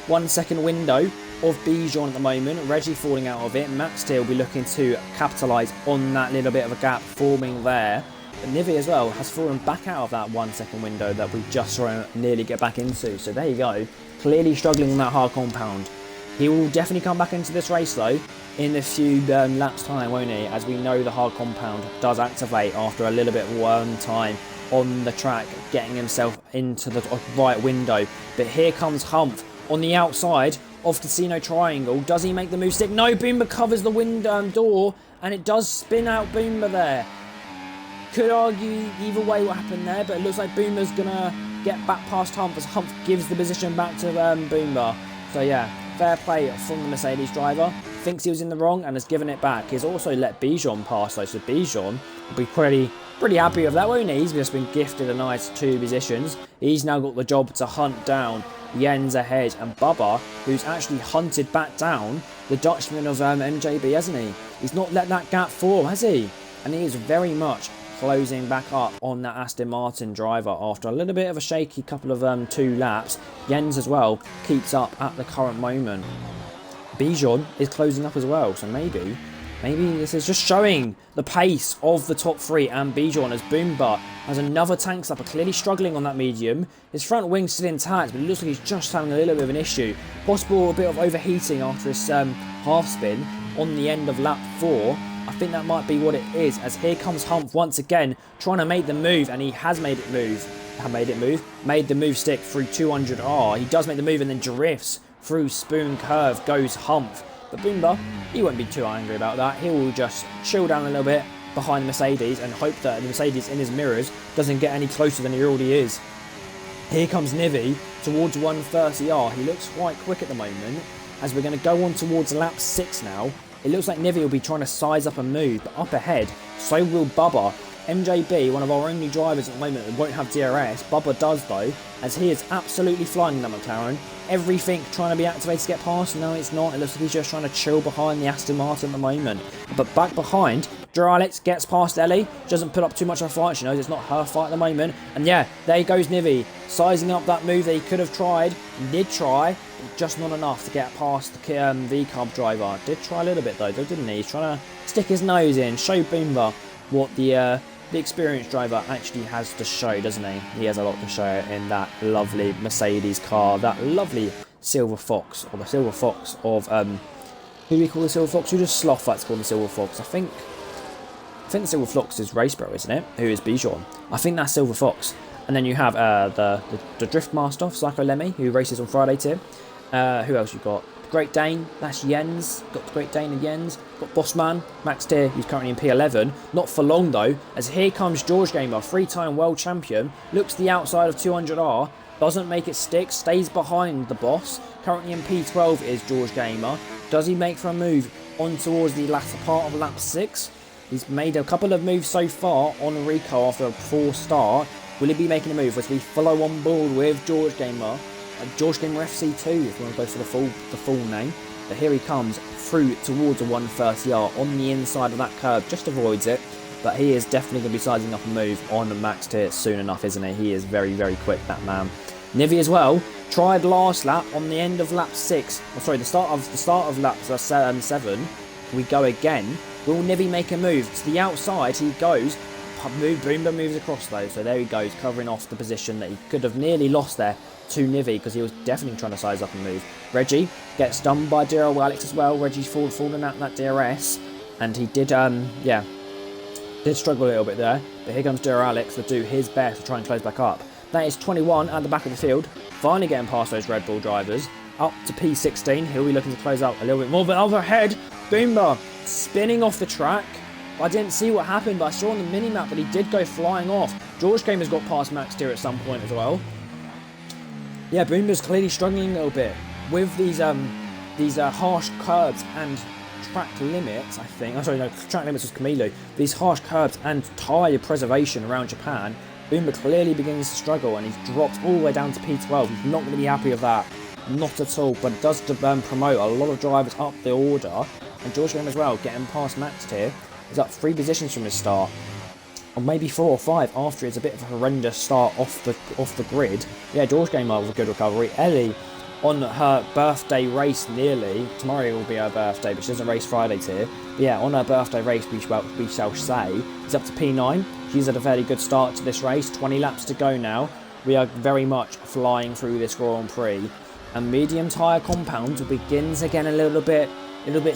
1 second window of Bijan at the moment, Reggie falling out of it. Max still will be looking to capitalise on that little bit of a gap forming there. But Nivi as well has fallen back out of that 1 second window that we just trying to nearly get back into, so there you go, clearly struggling on that hard compound. He will definitely come back into this race though in a few laps time, won't he? As we know the hard compound does activate after a little bit of time on the track, getting himself into the right window. But here comes Humph on the outside of Casino Triangle. Does he make the move stick? No, Boomba covers the window door and it does spin out Boomba there. Could argue either way what happened there, but it looks like Boomba's gonna get back past Humph as Humph gives the position back to Boomba. So yeah, fair play from the Mercedes driver. Thinks he was in the wrong and has given it back. He's also let Bijan pass though, so Bijan will be pretty happy with that, won't he? He's just been gifted a nice 2 positions. He's now got the job to hunt down Jens ahead, and Bubba, who's actually hunted back down the Dutchman of MJB, hasn't he? He's not let that gap form, has he? And he is very much closing back up on that Aston Martin driver after a little bit of a shaky couple of 2 laps. Jens as well keeps up at the current moment. Bijan is closing up as well, so maybe this is just showing the pace of the top 3 and Bijan, as Boomba has another tank stopper, clearly struggling on that medium. His front wing's still intact, but it looks like he's just having a little bit of an issue. Possible a bit of overheating after his half spin on the end of lap 4. I think that might be what it is, as here comes Humph once again trying to make the move, and he has made it move. Made the move stick through 200R. He does make the move and then drifts through Spoon Curve goes Humph. But Boomba, he won't be too angry about that. He will just chill down a little bit behind the Mercedes and hope that the Mercedes in his mirrors doesn't get any closer than he already is. Here comes Nivi towards 130R. He looks quite quick at the moment, as we're going to go on towards lap 6 now. It looks like Nivi will be trying to size up a move, but up ahead, so will Bubba. MJB, one of our only drivers at the moment that won't have DRS. Bubba does though, as he is absolutely flying that McLaren. Everything trying to be activated to get past. No, it's not. It looks like he's just trying to chill behind the Aston Martin at the moment. But back behind Alex gets past Ellie. She doesn't put up too much of a fight. She knows it's not her fight at the moment. And yeah, there goes Nivi, sizing up that move that he could have tried. Did try, but just not enough to get past the V-Cub driver. Did try a little bit though, didn't he? He's trying to stick his nose in, show Boomba what the experienced driver actually has to show, doesn't he? He has a lot to show in that lovely Mercedes car, that lovely Silver Fox, or the Silver Fox of, who do we call the Silver Fox? Who does Sloth like to call the Silver Fox? I think the Silver Fox is Racebro, isn't it? Who is Bichon? I think that's Silver Fox. And then you have the Drift Master, Psycho Lemmy, who races on Friday too. Who else you got? The Great Dane, that's Jens. Got the Great Dane and Jens. Got Bossman, Max Tier, who's currently in P11. Not for long though, as here comes George Gamer, 3-time world champion. Looks the outside of 200R. Doesn't make it stick, stays behind the boss. Currently in P12 is George Gamer. Does he make for a move on towards the latter part of lap 6? He's made a couple of moves so far on Rico after a poor start. Will he be making a move? Will we follow on board with George Gamer? George Gamer FC2, if you want to go for the full name. But here he comes through towards a 130R on the inside of that curb. Just avoids it. But he is definitely going to be sizing up a move on the max tier soon enough, isn't he? He is very, very quick, that man. Nivi as well. Tried last lap on the end of lap 6. Oh, sorry, the start of lap 7. We go again. Will Nivi make a move? To the outside he goes. Boomba moves across though, so there he goes, covering off the position that he could have nearly lost there to Nivi, because he was definitely trying to size up and move. Reggie gets done by DRL Alex as well. Reggie's falling out that DRS, and he did, did struggle a little bit there. But here comes DRL Alex to do his best to try and close back up. That is 21 at the back of the field, finally getting past those Red Bull drivers. Up to P16, he'll be looking to close out a little bit more, but overhead, Boomba spinning off the track. I didn't see what happened, but I saw on the mini-map that he did go flying off. George Gamer's got past Max Tier at some point as well. Yeah, Boomba's clearly struggling a little bit with these harsh curbs and track limits, I think. Oh, sorry, no, track limits was Camilo. These harsh curbs and tyre preservation around Japan. Boomba clearly begins to struggle, and he's dropped all the way down to P12. He's not going to be happy with that. Not at all, but it does promote a lot of drivers up the order. And George Gamer as well, getting past Max Tier. He's up 3 positions from his start, or maybe 4 or 5 after it's a bit of a horrendous start off the grid. Yeah, George Gamer with a good recovery. Ellie on her birthday race nearly. Tomorrow will be her birthday, but she doesn't race Friday tier. But yeah, on her birthday race, we shall say, he's up to P9. She's had a fairly good start to this race. 20 laps to go now. We are very much flying through this Grand Prix. And medium tyre compound begins again a little bit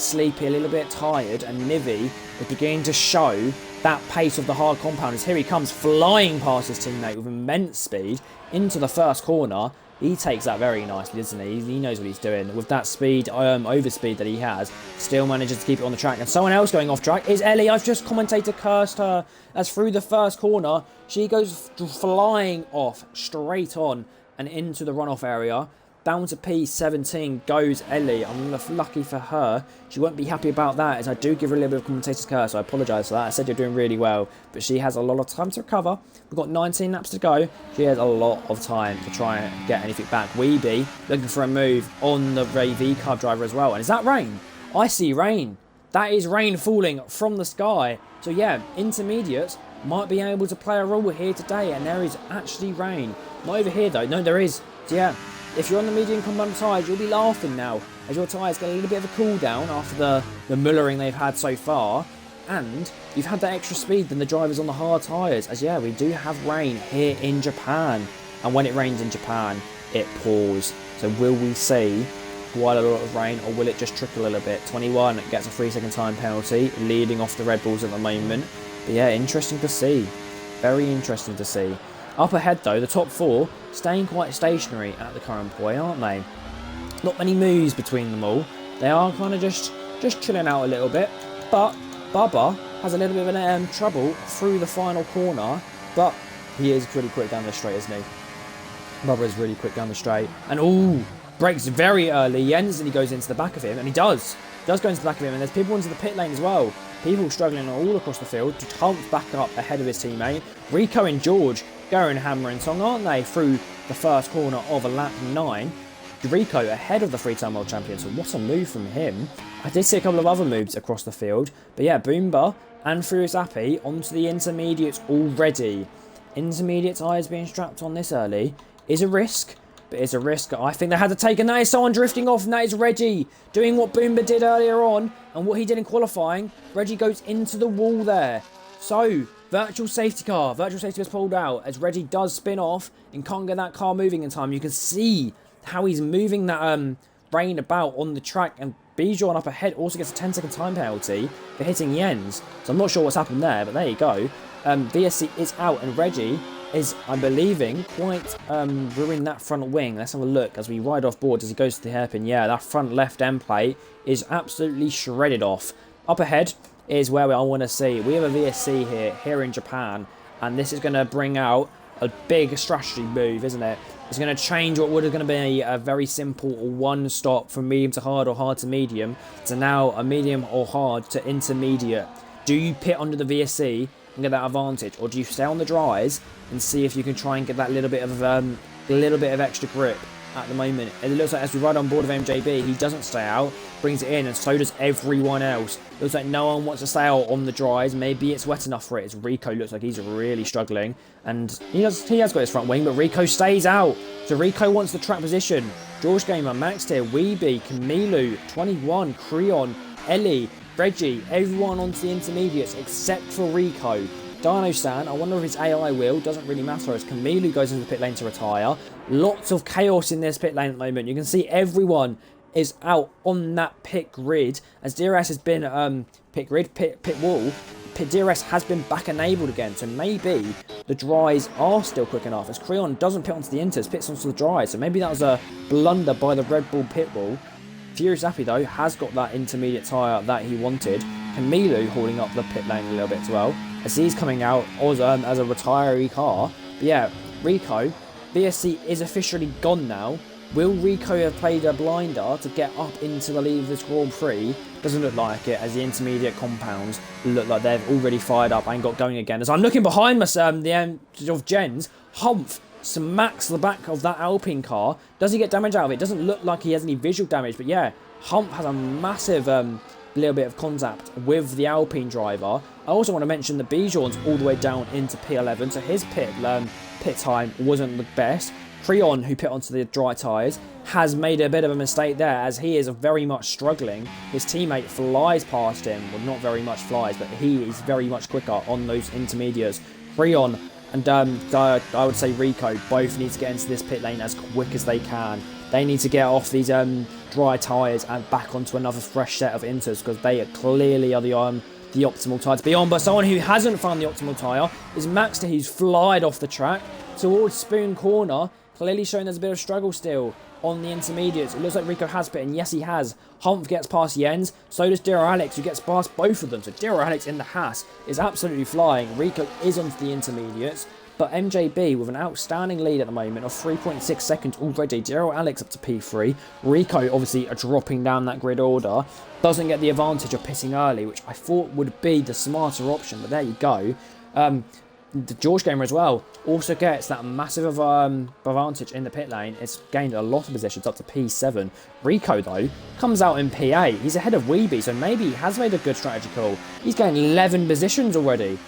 sleepy, a little bit tired, and Nivi is beginning to show that pace of the hard compound as here he comes flying past his teammate with immense speed into the first corner. He takes that very nicely, doesn't he? He knows what he's doing. With that speed, overspeed that he has, still manages to keep it on the track. And someone else going off track is Ellie. I've just commentator cursed her as through the first corner, she goes flying off straight on and into the runoff area. Down to P17 goes Ellie. I'm lucky for her. She won't be happy about that, as I do give her a little bit of commentator's curse, so I apologise for that. I said you're doing really well, but she has a lot of time to recover. We've got 19 laps to go. She has a lot of time to try and get anything back. Weeby looking for a move on the V-Cub driver as well. And is that rain? I see rain. That is rain falling from the sky. So yeah, intermediates might be able to play a role here today, and there is actually rain. Not over here though. No, there is. So yeah. If you're on the medium compound tyres, you'll be laughing now, as your tyres get a little bit of a cool down after the mullering they've had so far, and you've had that extra speed than the drivers on the hard tyres, as yeah, we do have rain here in Japan, and when it rains in Japan, it pours. So will we see quite a lot of rain, or will it just trickle a little bit? 21 gets a 3-second time penalty, leading off the Red Bulls at the moment, but yeah, interesting to see. Very interesting to see. Up ahead though, the top 4 staying quite stationary at the current point, aren't they? Not many moves between them all. They are kind of just chilling out a little bit. But Bubba has a little bit of trouble through the final corner, but he is pretty quick down the straight, isn't he? Bubba is really quick down the straight. And ooh, brakes very early. Jens, and he goes into the back of him, and he does go into the back of him, and there's people into the pit lane as well. People struggling all across the field to hump back up ahead of his teammate. Rico and George going hammer and song, aren't they, through the first corner of a lap 9. Rico ahead of the 3-time world champion, so what a move from him. I did see a couple of other moves across the field, but yeah, Boomba and Furious Happy onto the intermediates already. Intermediate tyres being strapped on this early is a risk, but it's a risk I think they had to take, and that is someone drifting off, and that is Reggie doing what Boomba did earlier on, and what he did in qualifying. Reggie goes into the wall there. So, virtual safety car was pulled out as Reggie does spin off and can't get that car moving in time. You can see how he's moving that brain about on the track, and Bijan up ahead also gets a 10-second time penalty for hitting Jens. So I'm not sure what's happened there, but there you go. VSC is out, and Reggie is, I'm believing, quite ruining that front wing. Let's have a look as we ride off board as he goes to the hairpin. Yeah, that front left end plate is absolutely shredded off. Up ahead is where I want to see. We have a VSC here in Japan, and this is going to bring out a big strategy move, isn't it? It's going to change what would have going to be a very simple one stop from medium to hard or hard to medium to now a medium or hard to intermediate. Do you pit under the VSC and get that advantage, or do you stay on the dries and see if you can try and get that little bit of extra grip? At the moment, it looks like as we ride on board of MJB, he doesn't stay out, brings it in, and so does everyone else. Looks like no one wants to stay out on the dries. Maybe it's wet enough for it. As Rico looks like he's really struggling, and he has got his front wing, but Rico stays out. So Rico wants the track position. George Gamer, Max Tier, Weeby, Camilu, 21, Creon, Ellie, Reggie, everyone onto the intermediates except for Rico. Dino-san, I wonder if his AI will, doesn't really matter as Camilu goes into the pit lane to retire. Lots of chaos in this pit lane at the moment. You can see everyone is out on that pit grid as DRS has been pit wall. DRS has been back enabled again, so maybe the dries are still quick enough as Creon doesn't pit onto the inters, pits onto the dries, so maybe that was a blunder by the Red Bull pit wall. Furious Happy though has got that intermediate tyre that he wanted. Camilu holding up the pit lane a little bit as well as he's coming out as a retiree car. But yeah, Rico, VSC is officially gone now. Will Rico have played a blinder to get up into the lead of this Grand Prix? Doesn't look like it, as the intermediate compounds look like they've already fired up and got going again. As I'm looking behind myself, the end of Jens, Humph smacks the back of that Alpine car. Does he get damage out of it? Doesn't look like he has any visual damage, but yeah, Humph has a massive little bit of contact with the Alpine driver. I also want to mention that Bijan's all the way down into P11, so his pit time wasn't the best. Creon, who pit onto the dry tyres, has made a bit of a mistake there as he is very much struggling. His teammate flies past him, well not very much flies, but he is very much quicker on those intermediates. Creon and I would say Rico both need to get into this pit lane as quick as they can. They need to get off these dry tyres and back onto another fresh set of inters because they clearly are the optimal tyre to be on. But someone who hasn't found the optimal tyre is Maxter, who's flied off the track towards Spoon Corner, clearly showing there's a bit of struggle still on the intermediates. It looks like Rico has pit, and yes he has. Humph gets past Jens, so does Dero Alex, who gets past both of them. So Dero Alex in the Haas is absolutely flying. Rico is onto the intermediates, but MJB with an outstanding lead at the moment of 3.6 seconds already. Dero Alex up to P3. Rico obviously dropping down that grid order. Doesn't get the advantage of pitting early, which I thought would be the smarter option, but there you go. The George Gamer as well also gets that massive advantage in the pit lane. It's gained a lot of positions up to P7. Rico though comes out in P8. He's ahead of Weeby, so maybe he has made a good strategy call. He's gained 11 positions already.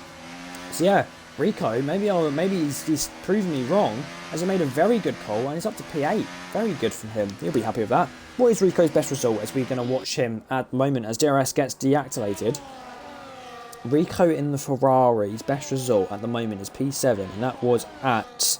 So yeah, Rico, maybe he's proven me wrong, as he made a very good call and he's up to P8. Very good from him. He'll be happy with that. What is Rico's best result as we're going to watch him at the moment as DRS gets deactivated? Rico in the Ferrari's best result at the moment is P7, and that was at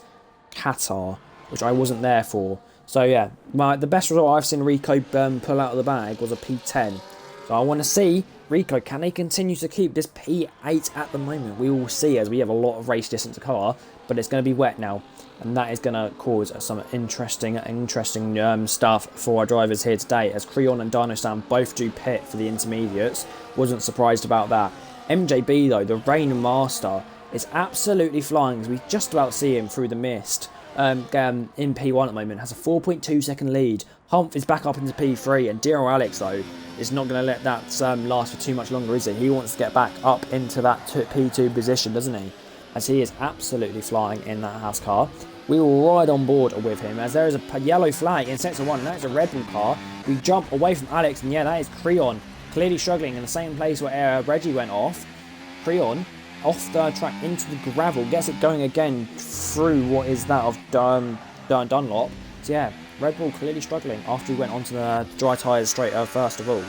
Qatar, which I wasn't there for. So yeah, the best result I've seen Rico pull out of the bag was a P10. So I want to see Rico, can he continue to keep this P8 at the moment? We will see as we have a lot of race distance to car, but it's going to be wet now, and that is going to cause some interesting stuff for our drivers here today, as Creon and Dino-san both do pit for the intermediates. Wasn't surprised about that. MJB though, the Rain Master, is absolutely flying as we just about see him through the mist. In P1 at the moment, has a 4.2 second lead. Humph is back up into P3, and Dero Alex though is not going to let that last for too much longer, is he? He wants to get back up into that P2 position, doesn't he? As he is absolutely flying in that house car. We will ride on board with him as there is a yellow flag in sector 1, and that is a Red Bull car. We jump away from Alex, and yeah, that is Creon clearly struggling in the same place where Reggie went off. Creon off the track into the gravel, gets it going again through what is that of Dunlop. So yeah, Red Bull clearly struggling after he went onto the dry tyres straight first of all.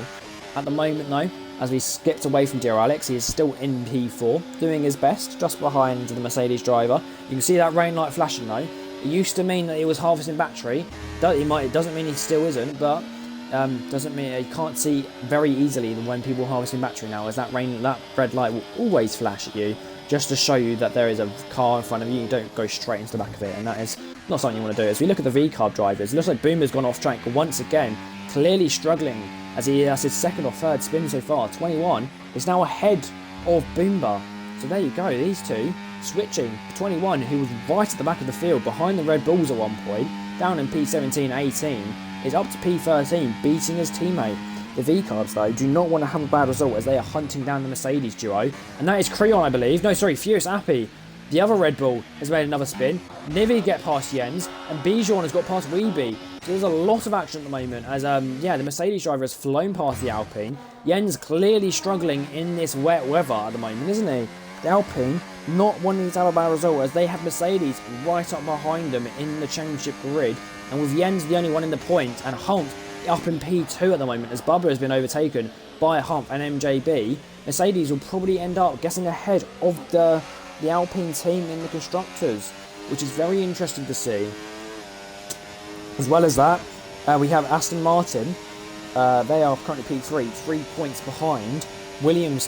At the moment though, as we skipped away from Dear Alex, he is still in P4, doing his best, just behind the Mercedes driver. You can see that rain light flashing though. It used to mean that he was harvesting battery. It doesn't mean he still isn't, but doesn't mean you can't see very easily when people are harvesting battery now, as that red light will always flash at you, just to show you that there is a car in front of you. You don't go straight into the back of it, and that is not something you want to do. As we look at the V-carb drivers, it looks like Boomer's gone off track once again, clearly struggling, as that's his second or third spin so far. 21 is now ahead of Boomer. So there you go, these two switching. 21, who was right at the back of the field behind the Red Bulls at one point, down in P17, 18, is up to P13, beating his teammate. The V-Carbs, though, do not want to have a bad result as they are hunting down the Mercedes duo. And that is Creon, I believe. No, sorry, Furious Appy. The other Red Bull has made another spin. Nivi get past Jens, and Bijan has got past Weeby. So there's a lot of action at the moment as, the Mercedes driver has flown past the Alpine. Jens clearly struggling in this wet weather at the moment, isn't he? The Alpine not wanting to have a bad result as they have Mercedes right up behind them in the championship grid. And with Jens the only one in the point, and Hunt up in P2 at the moment as Bubba has been overtaken by Hump and MJB, Mercedes will probably end up getting ahead of the Alpine team in the Constructors, which is very interesting to see. As well as that, we have Aston Martin. They are currently P3, 3 points behind Williams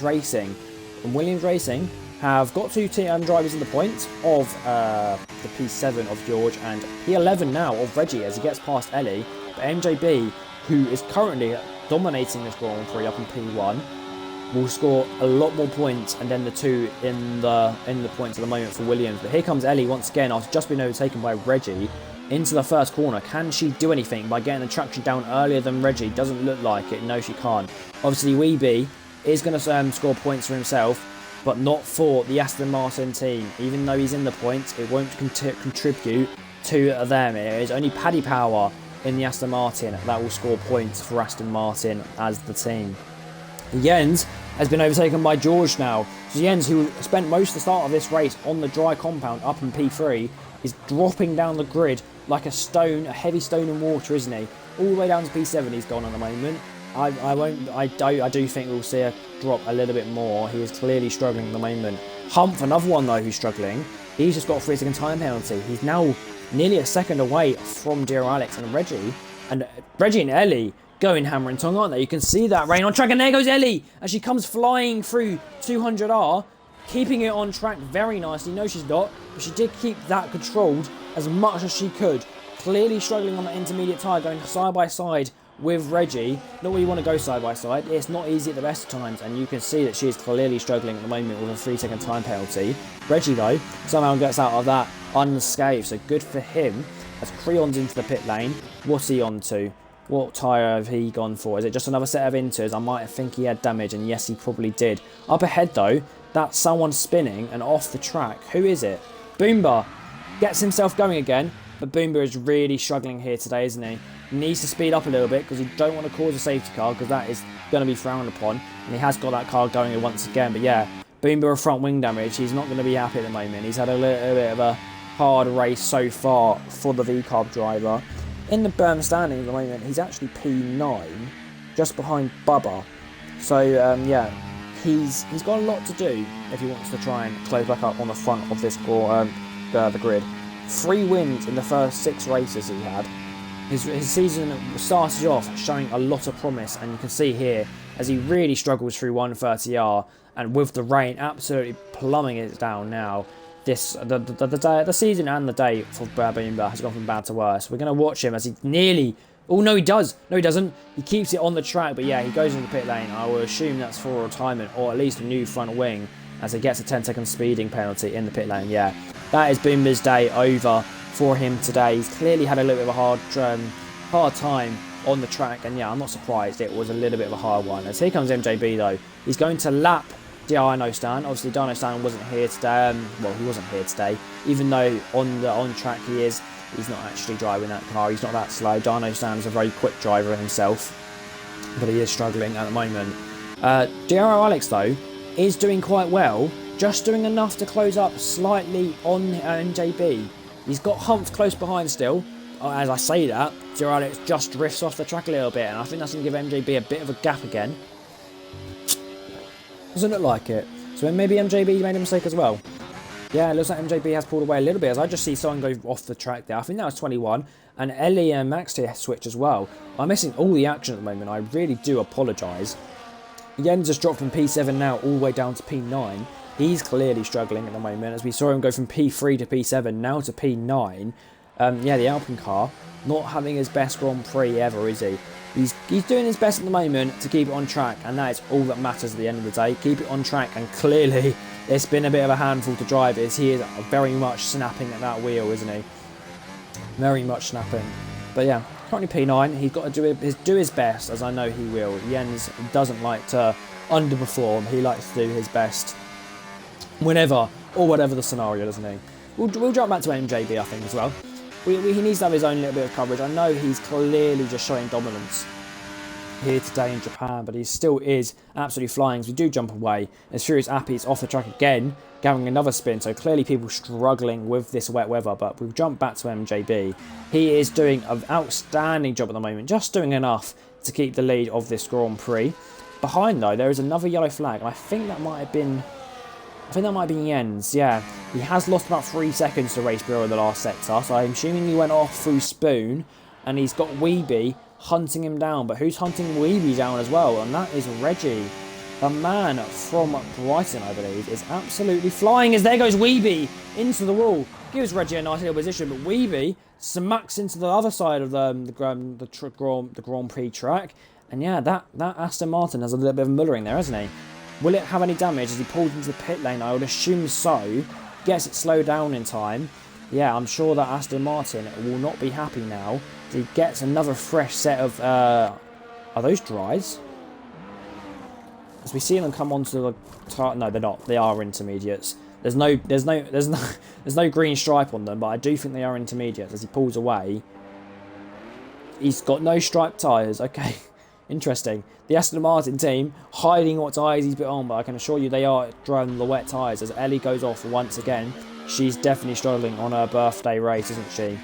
Racing. And Williams Racing have got two drivers in the points of the P7 of George and P11 now of Reggie as he gets past Ellie. But MJB, who is currently dominating this Grand Prix up in P1, will score a lot more points, and then the two in the points at the moment for Williams. But here comes Ellie once again after just being overtaken by Reggie into the first corner. Can she do anything by getting the traction down earlier than Reggie? Doesn't look like it. No, she can't. Obviously, Weeby is going to score points for himself, but not for the Aston Martin team. Even though he's in the points, it won't contribute to them. It is only Paddy Power in the Aston Martin that will score points for Aston Martin as the team. Jens has been overtaken by George now. So Jens, who spent most of the start of this race on the dry compound up in P3, is dropping down the grid like a stone, a heavy stone in water, isn't he? All the way down to P7 he's gone at the moment. I do think we'll see a drop a little bit more. He is clearly struggling at the moment. Humph, another one though who's struggling. He's just got a 3-second time penalty. He's now nearly a second away from Dear Alex and Reggie. And Reggie and Ellie going hammer and tongue, aren't they? You can see that rain on track, and there goes Ellie as she comes flying through 200R, keeping it on track very nicely. No, she's not, but she did keep that controlled as much as she could. Clearly struggling on the intermediate tyre, going side by side with Reggie. Not where you want to go side by side. It's not easy at the best of times, and you can see that she is clearly struggling at the moment with a 3-second time penalty. Reggie, though, somehow gets out of that unscathed, so good for him. As Creon's into the pit lane, what's he on to? What tyre have he gone for? Is it just another set of inters? I might think he had damage, and yes, he probably did. Up ahead, though, that's someone spinning and off the track. Who is it? Boomba gets himself going again, but Boomba is really struggling here today, isn't he? He needs to speed up a little bit because he don't want to cause a safety car, because that is going to be frowned upon, and he has got that car going once again. But yeah, Boomba with front wing damage. He's not going to be happy at the moment. He's had a little bit of a hard race so far for the V-Carb driver. In the standing at the moment, he's actually P9, just behind Bubba. So, yeah, he's got a lot to do if he wants to try and close back up on the front of this the grid. 3 wins in the first 6 races he had. His season started off showing a lot of promise, and you can see here as he really struggles through 130R, and with the rain absolutely plumbing it down now. The season and the day for Boomba has gone from bad to worse. We're going to watch him as he nearly... Oh, no, he does. No, he doesn't. He keeps it on the track, but yeah, he goes into the pit lane. I will assume that's for retirement, or at least a new front wing, as he gets a 10-second speeding penalty in the pit lane. Yeah, that is Boomba's day over for him today. He's clearly had a little bit of a hard time on the track, and yeah, I'm not surprised. It was a little bit of a hard one. As here comes MJB, though. He's going to lap Dino Stan. Obviously, Dino Stan wasn't here today. Well, he wasn't here today. Even though on track he is, he's not actually driving that car. He's not that slow. Dino Stan's a very quick driver himself, but he is struggling at the moment. DRL Alex, though, is doing quite well, just doing enough to close up slightly on MJB. He's got Humph close behind still. As I say that, DRL Alex just drifts off the track a little bit, and I think that's going to give MJB a bit of a gap again. Doesn't look like it. So maybe MJB made a mistake as well. Yeah, it looks like MJB has pulled away a little bit, as I just see someone go off the track there. I think that was 21, and Ellie and Max here switch as well. I'm missing all the action at the moment. I really do apologise. Jens has dropped from P7 now all the way down to P9. He's clearly struggling at the moment, as we saw him go from P3 to P7, now to P9. Yeah, the Alpine car, not having his best Grand Prix ever, is he? He's doing his best at the moment to keep it on track, and that is all that matters at the end of the day. Keep it on track, and clearly it's been a bit of a handful to drive, as he is very much snapping at that wheel, isn't he? Very much snapping. But yeah, currently P9. He's got to do his best, as I know he will. Jens doesn't like to underperform. He likes to do his best whenever or whatever the scenario, doesn't he? We'll jump back to MJB, I think, as well. He needs to have his own little bit of coverage. I know he's clearly just showing dominance here today in Japan, but he still is absolutely flying. As we do jump away, as Furious Appy's off the track again, gathering another spin. So clearly people struggling with this wet weather, but we've jumped back to MJB. He is doing an outstanding job at the moment, just doing enough to keep the lead of this Grand Prix. Behind, though, there is another yellow flag, and I think that might have been Jens, yeah. He has lost about 3 seconds to Race Bureau in the last sector, so I'm assuming he went off through Spoon, and he's got Weeby hunting him down. But who's hunting Weeby down as well? And that is Reggie. The man from Brighton, I believe, is absolutely flying, as there goes Weeby into the wall. Gives Reggie a nice little position, but Weeby smacks into the other side of the Grand Prix track. And yeah, that Aston Martin has a little bit of mullering there, hasn't he? Will it have any damage as he pulls into the pit lane? I would assume so. Gets it slowed down in time. Yeah, I'm sure that Aston Martin will not be happy now. He gets another fresh set of... are those dries? As we see them come onto the... No, they're not. They are intermediates. There's no green stripe on them, but I do think they are intermediates. As he pulls away, he's got no striped tyres. Okay. Interesting. The Aston Martin team hiding what tyres he's put on, but I can assure you they are driving the wet tyres. As Ellie goes off once again, she's definitely struggling on her birthday race, isn't she?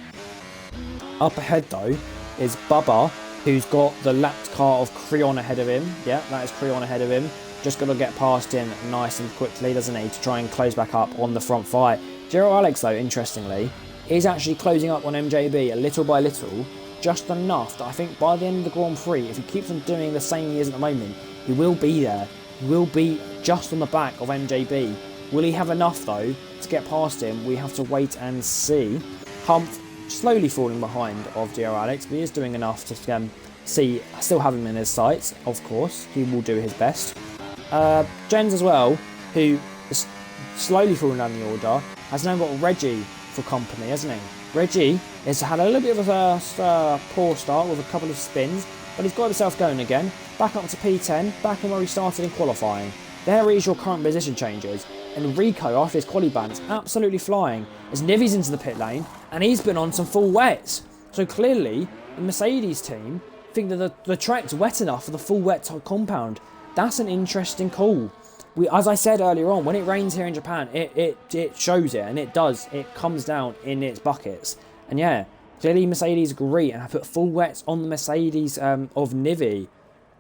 Up ahead, though, is Bubba, who's got the lapped car of Creon ahead of him. Yeah, that is Creon ahead of him. Just got to get past him nice and quickly, doesn't he, to try and close back up on the front fight. DRL Alex, though, interestingly, is actually closing up on MJB little by little. Just enough that I think by the end of the Grand Prix, if he keeps on doing the same he is at the moment, he will be there. He will be just on the back of MJB. Will he have enough, though, to get past him? We have to wait and see. Humph slowly falling behind of DRL Alex, but he is doing enough to see, still have him in his sights, of course. He will do his best. Jens as well, who is slowly falling down the order, has now got Reggie for company, hasn't he? Reggie has had a little bit of a poor start with a couple of spins, but he's got himself going again. Back up to P10, back in where he started in qualifying. There is your current position changes. And Rico, after his quali ban, is absolutely flying as Nivy's into the pit lane, and he's been on some full wets. So clearly, the Mercedes team think that the track's wet enough for the full wet compound. That's an interesting call. As I said earlier on, when it rains here in Japan, it shows it, and it does. It comes down in its buckets. And yeah, clearly Mercedes agree, and I put full wets on the Mercedes of Nivy.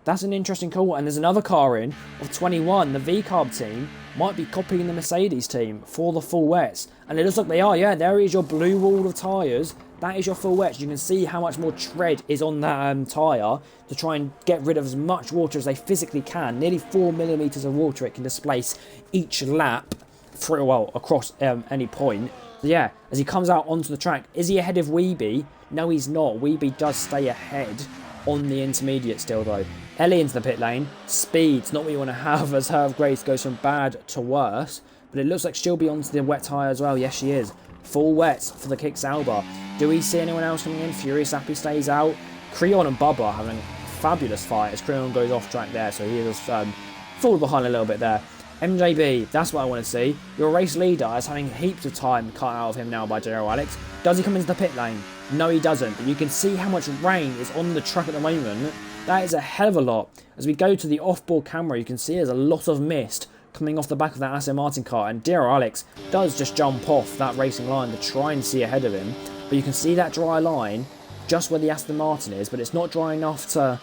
That's an interesting call. And there's another car in of 21. The V-Carb team might be copying the Mercedes team for the full wets. And it looks like they are. Yeah, there is your blue wall of tyres. That is your full wets. You can see how much more tread is on that tyre to try and get rid of as much water as they physically can. Nearly 4 millimetres of water it can displace each lap across any point. So yeah, as he comes out onto the track, is he ahead of Weeby? No, he's not. Weeby does stay ahead on the intermediate still, though. Ellie into the pit lane. Speed's not what you want to have, as Herb Grace goes from bad to worse. But it looks like she'll be onto the wet tyre as well. Yes, she is. Full wets for the Kicks Alba. Do we see anyone else coming in? Furious Appy stays out. Creon and Bubba are having a fabulous fight as Creon goes off track there. So he is falling behind a little bit there. MJB, that's what I want to see. Your race leader is having heaps of time cut out of him now by DRL Alex. Does he come into the pit lane? No, he doesn't. But you can see how much rain is on the track at the moment. That is a hell of a lot. As we go to the off-board camera, you can see there's a lot of mist coming off the back of that Aston Martin car. And dear Alex does just jump off that racing line to try and see ahead of him. But you can see that dry line just where the Aston Martin is. But it's not dry enough to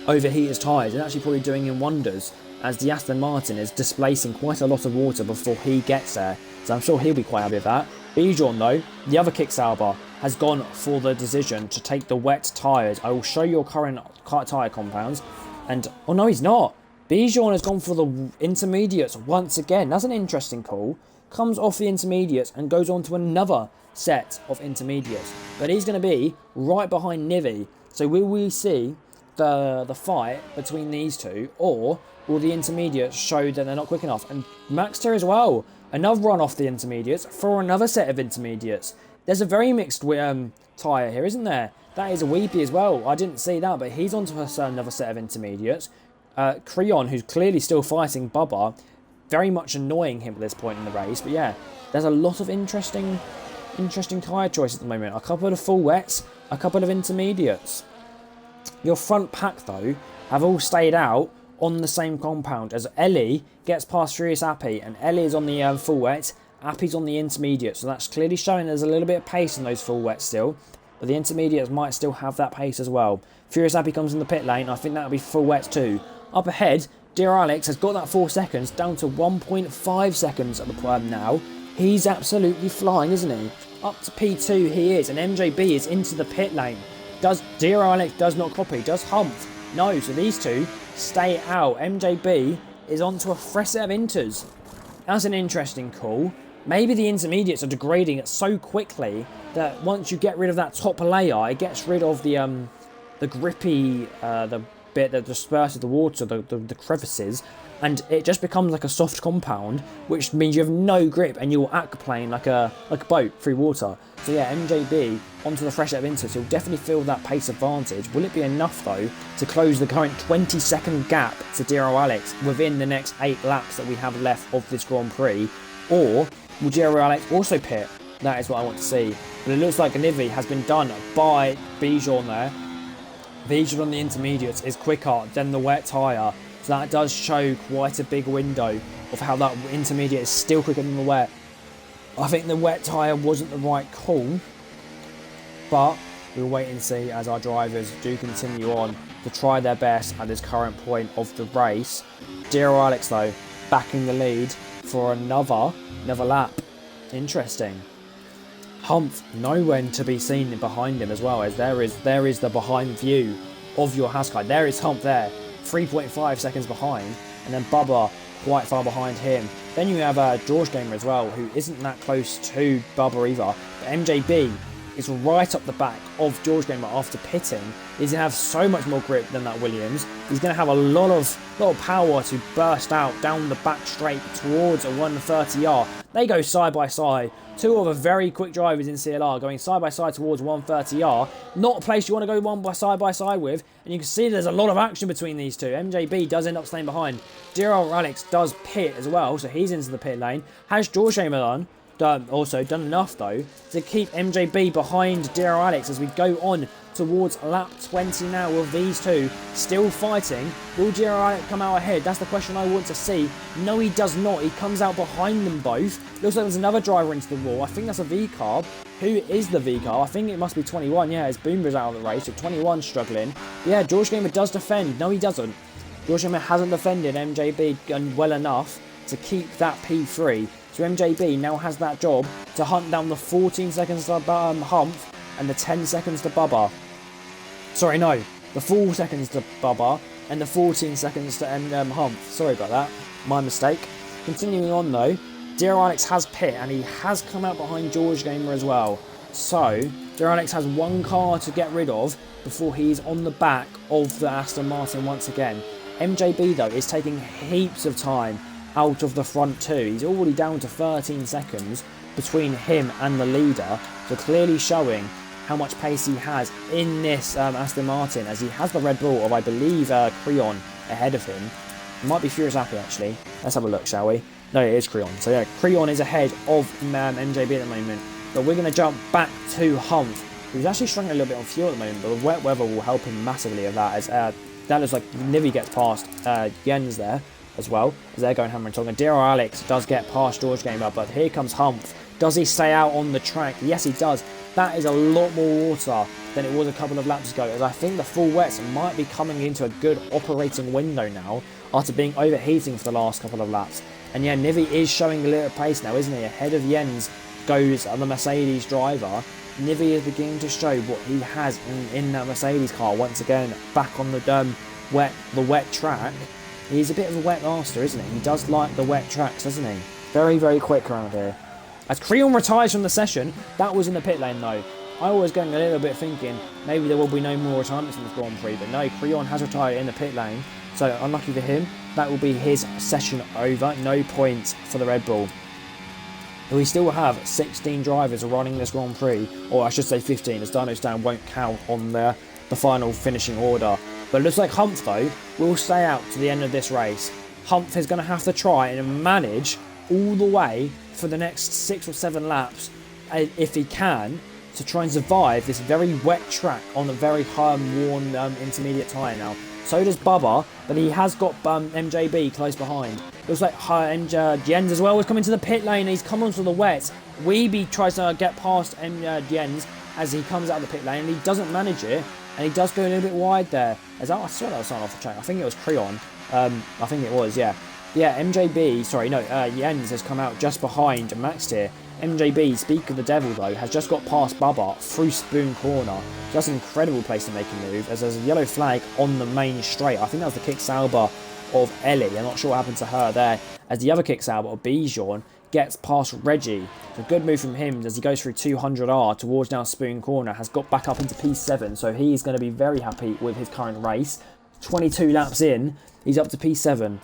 overheat his tyres. It's actually probably doing him wonders, as the Aston Martin is displacing quite a lot of water before he gets there. So I'm sure he'll be quite happy with that. Bijan, though, the other Kicksauber, has gone for the decision to take the wet tyres. I will show your current tyre compounds. And, oh no, he's not. Bijan has gone for the intermediates once again. That's an interesting call. Comes off the intermediates and goes on to another set of intermediates. But he's going to be right behind Nivi. So will we see the fight between these two, or will the intermediates show that they're not quick enough? And Maxter as well, another run off the intermediates for another set of intermediates. There's a very mixed tyre here, isn't there? That is a Weepy as well. I didn't see that, but he's onto another set of intermediates. Creon, who's clearly still fighting Bubba, very much annoying him at this point in the race. But yeah, there's a lot of interesting tyre choices at the moment. A couple of full wets, a couple of intermediates. Your front pack, though, have all stayed out on the same compound, as Ellie gets past Furious Appy, and Ellie is on the full wet, Appy's on the intermediate, so that's clearly showing there's a little bit of pace in those full wets still, but the intermediates might still have that pace as well. Furious Appy comes in the pit lane, I think that'll be full wets too. Up ahead, dear Alex has got that 4 seconds down to 1.5 seconds at the prime now. He's absolutely flying, isn't he? Up to P2 he is, and MJB is into the pit lane. Dear Alex does not copy, does Humph? No, so these two stay out. MJB is onto a fresh set of inters. That's an interesting call. Maybe the intermediates are degrading it so quickly that once you get rid of that top layer, it gets rid of the grippy, the bit that disperses the water, the crevices, and it just becomes like a soft compound, which means you have no grip and you'll aquaplane like a boat through water. So yeah, MJB onto the fresh set of inters. He'll definitely feel that pace advantage. Will it be enough though to close the current 20-second gap to Dero Alex within the next 8 laps that we have left of this Grand Prix? Or will Dero Alex also pit? That is what I want to see. But it looks like Nivi has been done by Bijan there. Bijan on the intermediates is quicker than the wet tyre. So that does show quite a big window of how that intermediate is still quicker than the wet. I think the wet tyre wasn't the right call, but we'll wait and see as our drivers do continue on to try their best at this current point of the race. Dero Alex though, back in the lead for another lap. Interesting. Humph nowhere to be seen behind him as well, as there is the behind view of your Haskell. There is Humph there, 3.5 seconds behind, and then Bubba quite far behind him. Then you have George Gamer as well, who isn't that close to Bubba either. But MJB is right up the back of George Gamer after pitting. He's going to have so much more grip than that Williams. He's going to have a lot of power to burst out down the back straight towards a 130R. They go side by side. Two of the very quick drivers in CLR going side by side towards 130R. Not a place you want to go side by side with. And you can see there's a lot of action between these two. MJB does end up staying behind. Dero Alex does pit as well, so he's into the pit lane. Has George Gamer also done enough though to keep MJB behind Dero Alex as we go on towards lap 20 now with these two still fighting. Will Dero Alex come out ahead? That's the question I want to see. No, he does not. He comes out behind them both. Looks like there's another driver into the wall. I think that's a V-Carb. Who is the V-Carb? I think it must be 21. Yeah, it's Boomer's out of the race, so 21 struggling. But yeah, George Gamer does defend. No, he doesn't. George Gamer hasn't defended MJB well enough to keep that P3. So MJB now has that job to hunt down the 14 seconds to Humph and the 10 seconds to Bubba. Sorry, no. The 4 seconds to Bubba and the 14 seconds to Humph. Sorry about that. My mistake. Continuing on though, Dero Alex has pit and he has come out behind George Gamer as well. So, Dero Alex has one car to get rid of before he's on the back of the Aston Martin once again. MJB though is taking heaps of time out of the front two. He's already down to 13 seconds between him and the leader, so clearly showing how much pace he has in this Aston Martin, as he has the Red Bull of, I believe, Creon ahead of him. It might be Furious Appy actually. Let's have a look, shall we? No, it is Creon. So yeah, Creon is ahead of MJB at the moment. But we're going to jump back to Humph, who's actually struggling a little bit on fuel at the moment, but the wet weather will help him massively with that, as that looks like Nivy gets past Jens there as well, as they're going hammer and tongue. And Dear Alex does get past George Gamer, but here comes Humph. Does he stay out on the track? Yes, he does. That is a lot more water than it was a couple of laps ago, as I think the full wets might be coming into a good operating window now after being overheating for the last couple of laps. And yeah, Nivy is showing a little pace now, isn't he? Ahead of Jens goes the Mercedes driver. Nivy is beginning to show what he has in that Mercedes car once again, back on the wet track. He's a bit of a wet master, isn't he? He does like the wet tracks, doesn't he? Very, very quick around here. As Creon retires from the session, that was in the pit lane though. I was going a little bit thinking maybe there will be no more retirements in this Grand Prix, but no, Creon has retired in the pit lane. So unlucky for him, that will be his session over. No points for the Red Bull. We still have 16 drivers running this Grand Prix, or I should say 15, as Dino Stand won't count on the final finishing order. But it looks like Humph, though, will stay out to the end of this race. Humph is going to have to try and manage all the way for the next 6 or 7 laps, if he can, to try and survive this very wet track on a very worn intermediate tyre now. So does Bubba, but he has got MJB close behind. Looks like Jens as well was coming to the pit lane. He's come onto the wet. Weeby tries to get past Jens as he comes out of the pit lane, and he doesn't manage it, and he does go a little bit wide there. I swear that was someone off the track. I think it was Creon. I think it was, yeah. Yeah, Jens has come out just behind Max here. MJB, speak of the devil though, has just got past Bubba through Spoon Corner. Just an incredible place to make a move, as there's a yellow flag on the main straight. I think that was the kick Sauber of Ellie. I'm not sure what happened to her there, as the other kick Sauber of Bijan gets past Reggie. So good move from him as he goes through 200R towards now Spoon Corner, has got back up into P7, so he's going to be very happy with his current race. 22 laps in, he's up to P7.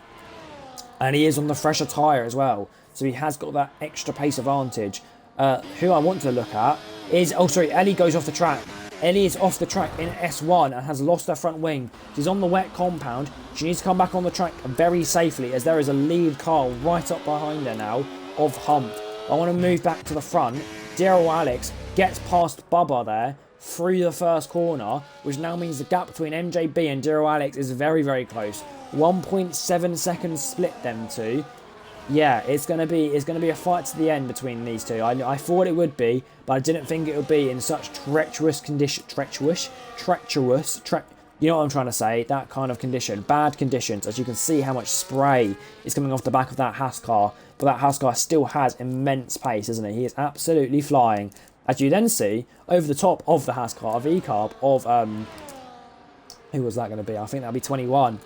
And he is on the fresher tyre as well, so he has got that extra pace advantage. Who I want to look at is... Oh, sorry, Ellie goes off the track. Ellie is off the track in S1 and has lost her front wing. She's on the wet compound. She needs to come back on the track very safely, as there is a lead car right up behind her now of Humph. I want to move back to the front. Daryl Alex gets past Bubba there through the first corner, which now means the gap between MJB and Daryl Alex is very, very close. 1.7 seconds split them two. Yeah, it's gonna be a fight to the end between these two. I thought it would be, but I didn't think it would be in such treacherous condition. You know what I'm trying to say? That kind of condition, bad conditions. As you can see, how much spray is coming off the back of that Haas car, but that Haas car still has immense pace, isn't it? He is absolutely flying. As you then see over the top of the Haas car, a V-carb of who was that going to be? I think that'll be 21.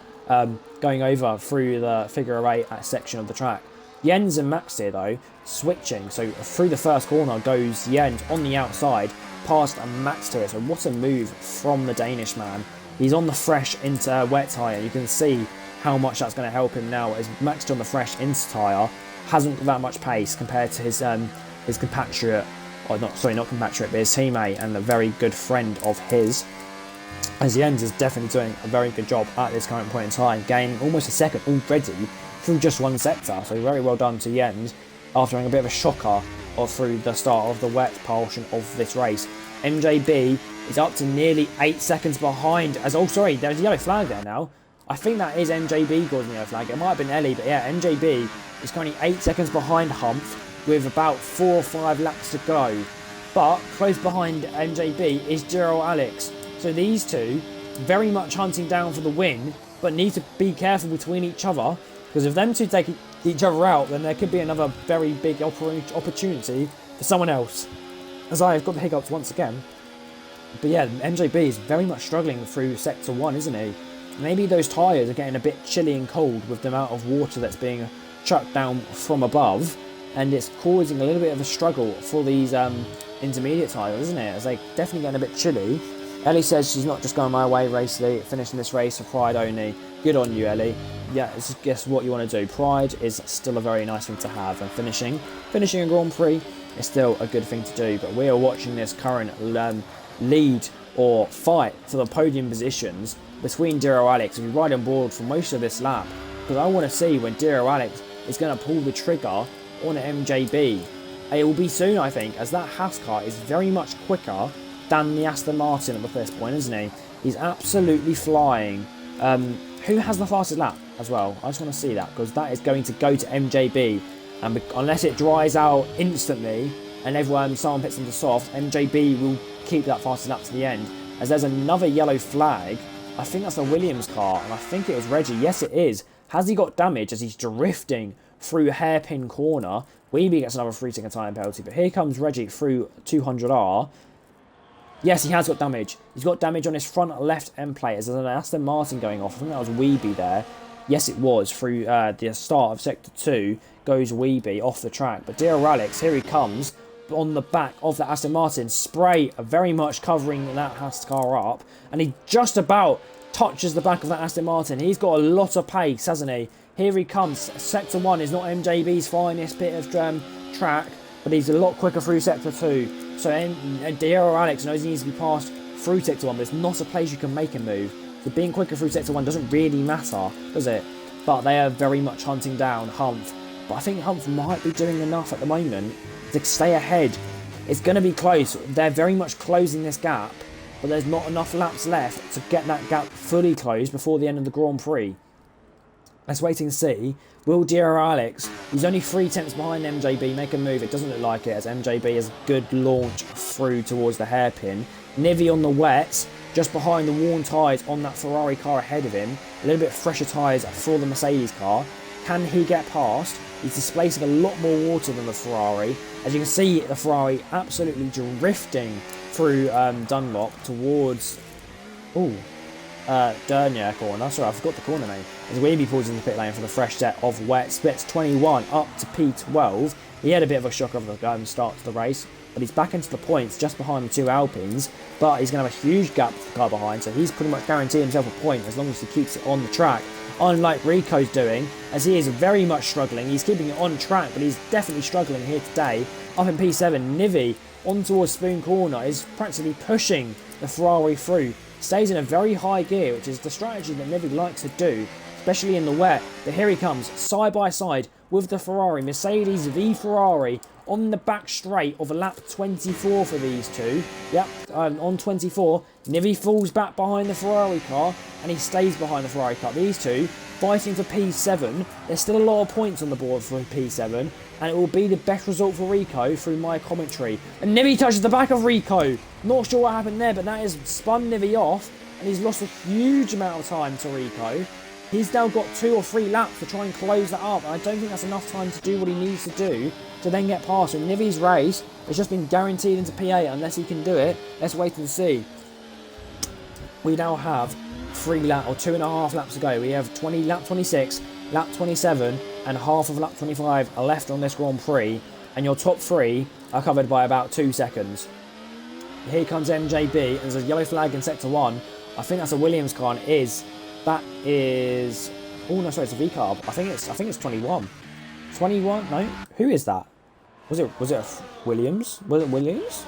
Going over through the figure 8 section of the track. Jens and Max here though, switching. So through the first corner goes Jens on the outside, past Max here. So what a move from the Danish man. He's on the fresh into wet tyre. You can see how much that's going to help him now, as Max on the fresh into tyre hasn't got that much pace compared to his compatriot, or not compatriot, but his teammate and a very good friend of his. As Jens is definitely doing a very good job at this current point in time, gaining almost a second already through just one sector. So very well done to Jens after having a bit of a shocker through the start of the wet portion of this race. MJB is up to nearly 8 seconds behind. There's a yellow flag there now. I think that is MJB causing the yellow flag. It might have been Ellie, but yeah, MJB is currently 8 seconds behind Humph with about 4 or 5 laps to go. But close behind MJB is Daryl Alex. So these two very much hunting down for the win, but need to be careful between each other, because if them two take each other out, then there could be another very big opportunity for someone else. As I have got the hiccups once again. But yeah, MJB is very much struggling through Sector 1, isn't he? Maybe those tyres are getting a bit chilly and cold with the amount of water that's being chucked down from above, and it's causing a little bit of a struggle for these intermediate tyres, isn't it? As they're definitely getting a bit chilly. Ellie says she's not just going my way, finishing this race for pride only. Good on you, Ellie. Yeah, it's just what you want to do. Pride is still a very nice thing to have, and finishing a Grand Prix is still a good thing to do. But we are watching this current lead or fight for the podium positions between Diro Alex, and we ride on board for most of this lap, because I want to see when Diro Alex is going to pull the trigger on MJB. It will be soon, I think, as that Haas car is very much quicker than the Aston Martin at this point, isn't he? He's absolutely flying. Who has the fastest lap as well? I just want to see that, because that is going to go to MJB. And unless it dries out instantly and someone pits into soft, MJB will keep that fastest lap to the end. As there's another yellow flag. I think that's a Williams car, and I think it was Reggie. Yes, it is. Has he got damage as he's drifting through hairpin corner? Weeby gets another 3-second time penalty, but here comes Reggie through 200R. Yes, he has got damage. He's got damage on his front left end plate. There's an Aston Martin going off. I think that was Weeby there. Yes, it was. Through the start of Sector 2 goes Weeby off the track. But dear Alex, here he comes on the back of the Aston Martin. Spray very much covering that Haas car up. And he just about touches the back of that Aston Martin. He's got a lot of pace, hasn't he? Here he comes. Sector 1 is not MJB's finest bit of track, but he's a lot quicker through Sector 2. So dear Alex knows he needs to be passed through Sector 1, but it's not a place you can make a move. So being quicker through Sector 1 doesn't really matter, does it? But they are very much hunting down Humph. But I think Humph might be doing enough at the moment to stay ahead. It's going to be close. They're very much closing this gap, but there's not enough laps left to get that gap fully closed before the end of the Grand Prix. Let's wait and see. Will dear Alex, he's only 3 tenths behind MJB, make a move? It doesn't look like it, as MJB has a good launch through towards the hairpin. Nivi on the wets, just behind the worn tyres on that Ferrari car ahead of him. A little bit fresher tyres for the Mercedes car. Can he get past? He's displacing a lot more water than the Ferrari. As you can see, the Ferrari absolutely drifting through Dunlop towards Dernier corner. Sorry, I forgot the corner name. As Weeby pulls into the pit lane for the fresh set of wet. Splits 21 up to P12. He had a bit of a shock of the start to the race, but he's back into the points just behind the 2 Alpines. But he's going to have a huge gap with the car behind, so he's pretty much guaranteed himself a point as long as he keeps it on the track. Unlike Rico's doing, as he is very much struggling. He's keeping it on track, but he's definitely struggling here today. Up in P7, Nivi on towards Spoon Corner is practically pushing the Ferrari through. Stays in a very high gear, which is the strategy that Nivi likes to do, especially in the wet. But here he comes, side by side with the Ferrari. Mercedes v Ferrari on the back straight of a lap 24 for these two. Yep, on 24, Nivi falls back behind the Ferrari car, and he stays behind the Ferrari car. These two fighting for P7. There's still a lot of points on the board for P7, and it will be the best result for Rico through my commentary. And Nivi touches the back of Rico. Not sure what happened there, but that has spun Nivi off, and he's lost a huge amount of time to Rico. He's now got 2 or 3 laps to try and close that up, and I don't think that's enough time to do what he needs to do to then get past. And Nivi's race has just been guaranteed into P8 unless he can do it. Let's wait and see. We now have 3 laps or 2.5 laps to go. We have lap 26, lap 27, and half of lap 25 are left on this Grand Prix, and your top 3 are covered by about 2 seconds. Here comes MJB, and there's a yellow flag in Sector 1. I think that's a Williams car, and that is... Oh, no, sorry, it's a V-carb. I think it's 21. 21? No? Who is that? Was it a Williams? Was it Williams?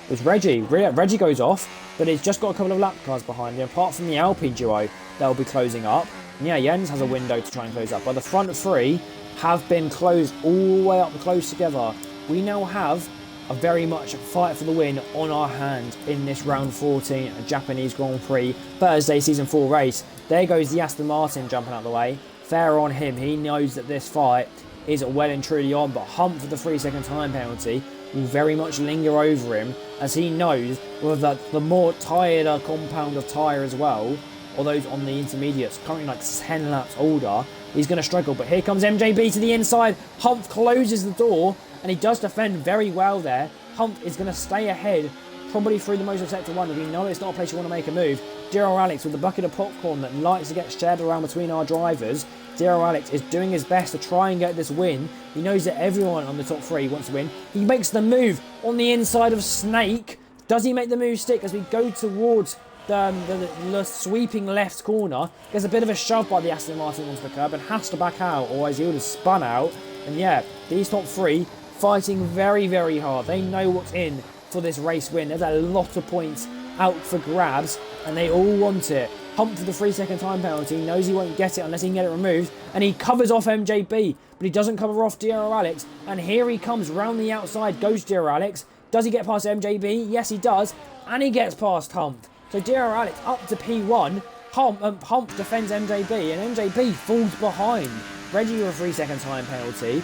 It was Reggie. Reggie goes off, but he's just got a couple of lap cars behind him. Apart from the Alpine duo, they'll be closing up. And yeah, Jens has a window to try and close up. But the front 3 have been closed all the way up close together. We now have a very much fight for the win on our hand in this round 14 Japanese Grand Prix Thursday Season 4 race. There goes the Aston Martin jumping out the way. Fair on him. He knows that this fight is well and truly on, but Humph for the 3-second time penalty will very much linger over him, as he knows with the more tired compound of tyre as well, or those on the intermediates, currently like 10 laps older, he's going to struggle. But here comes MJB to the inside. Humph closes the door, and he does defend very well there. Humph is going to stay ahead, probably through the most of Sector 1. We know it's not a place you want to make a move. Dear Alex with the bucket of popcorn that likes to get shared around between our drivers. Dear Alex is doing his best to try and get this win. He knows that everyone on the top 3 wants to win. He makes the move on the inside of Snake. Does he make the move stick as we go towards the sweeping left corner? Gets a bit of a shove by the Aston Martin onto the curb and has to back out, or as he would have spun out. And yeah, these top 3 fighting very, very hard. They know what's in for this race win. There's a lot of points out for grabs, and they all want it. Hump for the 3-second time penalty. He knows he won't get it unless he can get it removed. And he covers off MJB, but he doesn't cover off Dero Alex. And here he comes round the outside, goes Dero Alex. Does he get past MJB? Yes, he does. And he gets past Hump. So Dero Alex up to P1. Hump defends MJB, and MJB falls behind. Reggie with a 3-second time penalty.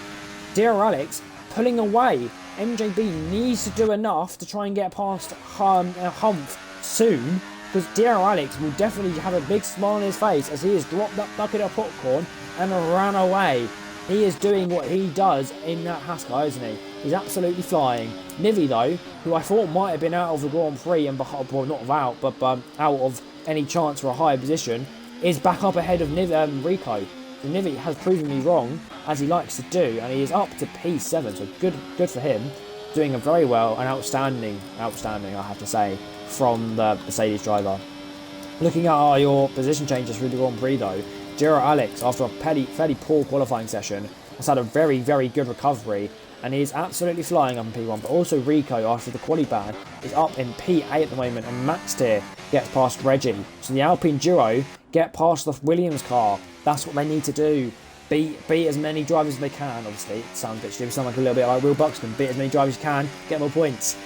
Dero Alex pulling away. MJB needs to do enough to try and get past Hump soon, because Dero Alex will definitely have a big smile on his face as he has dropped that bucket of popcorn and ran away. He is doing what he does in that Haskell, isn't he? He's absolutely flying. Nivy, though, who I thought might have been out of the Grand Prix, and well, not out, but out of any chance for a higher position, is back up ahead of Rico. So Nivy has proven me wrong, as he likes to do, and he is up to P7, so good for him. Doing a very well and outstanding, I have to say, from the Mercedes driver. Looking at your position changes through the Grand Prix, though, Dero Alex, after a fairly poor qualifying session, has had a very, very good recovery, and he is absolutely flying up in P1. But also Rico, after the Quali ban, is up in P8 at the moment, and Max Tier gets past Reggie. So the Alpine duo get past the Williams car. That's what they need to do. Beat as many drivers as they can. Obviously, it sounds a bit stupid, sound like a little bit like Will Buxton. Beat as many drivers as you can, get more points.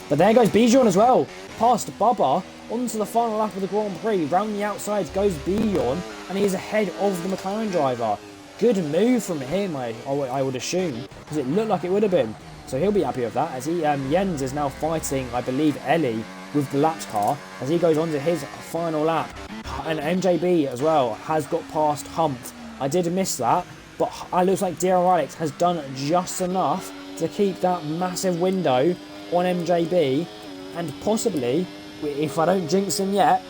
But there goes Bijan as well, past Bubba, onto the final lap of the Grand Prix. Round the outside goes Bijan, and he is ahead of the McLaren driver. Good move from him, I would assume, because it looked like it would have been. So he'll be happy with that, as Jens is now fighting, I believe, Ellie with the laps car, as he goes on to his final lap. And MJB as well has got past Hump. I did miss that, but it looks like Dero Alex has done just enough to keep that massive window on MJB, and possibly, if I don't jinx him yet,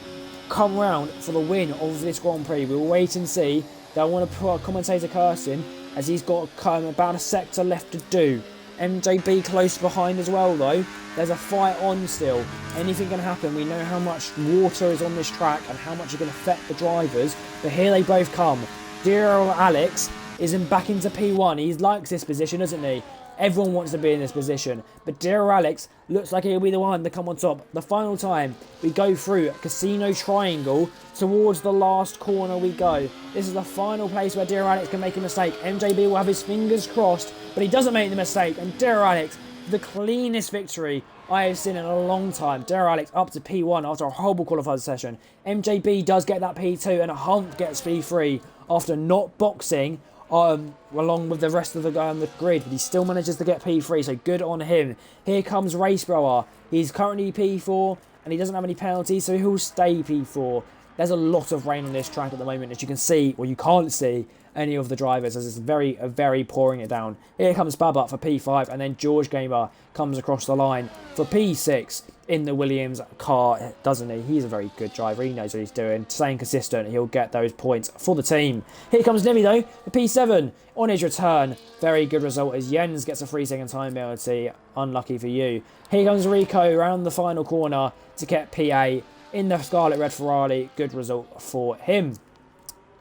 come round for the win of this Grand Prix. We'll wait and see. They'll want to put a commentator cursing, as he's got about a sector left to do. MJB close behind as well, though. There's a fight on still. Anything can happen. We know how much water is on this track and how much it can affect the drivers. But here they both come. Dero Alex is back into P1. He likes this position, doesn't he? Everyone wants to be in this position. But Dero Alex looks like he'll be the one to come on top. The final time we go through Casino Triangle, towards the last corner we go. This is the final place where Dero Alex can make a mistake. MJB will have his fingers crossed, but he doesn't make the mistake. And Dero Alex, the cleanest victory I have seen in a long time. Dero Alex up to P1 after a horrible qualifying session. MJB does get that P2, and Hump gets P3 after not boxing along with the rest of the grid, but he still manages to get P3, so good on him. Here comes Racebrower. He's currently P4, and he doesn't have any penalties, so he'll stay P4. There's a lot of rain on this track at the moment, as you can see, or you can't see any of the drivers, as it's very pouring it down. Here comes Bubba for P5, and then George Gamer comes across the line for P6 in the Williams car, doesn't he? He's a very good driver. He knows what he's doing. Staying consistent, he'll get those points for the team. Here comes Nivy, though, for P7 on his return. Very good result as Jens gets a 3-second time penalty. Unlucky for you. Here comes Rico around the final corner to get P8 in the Scarlet Red Ferrari. Good result for him.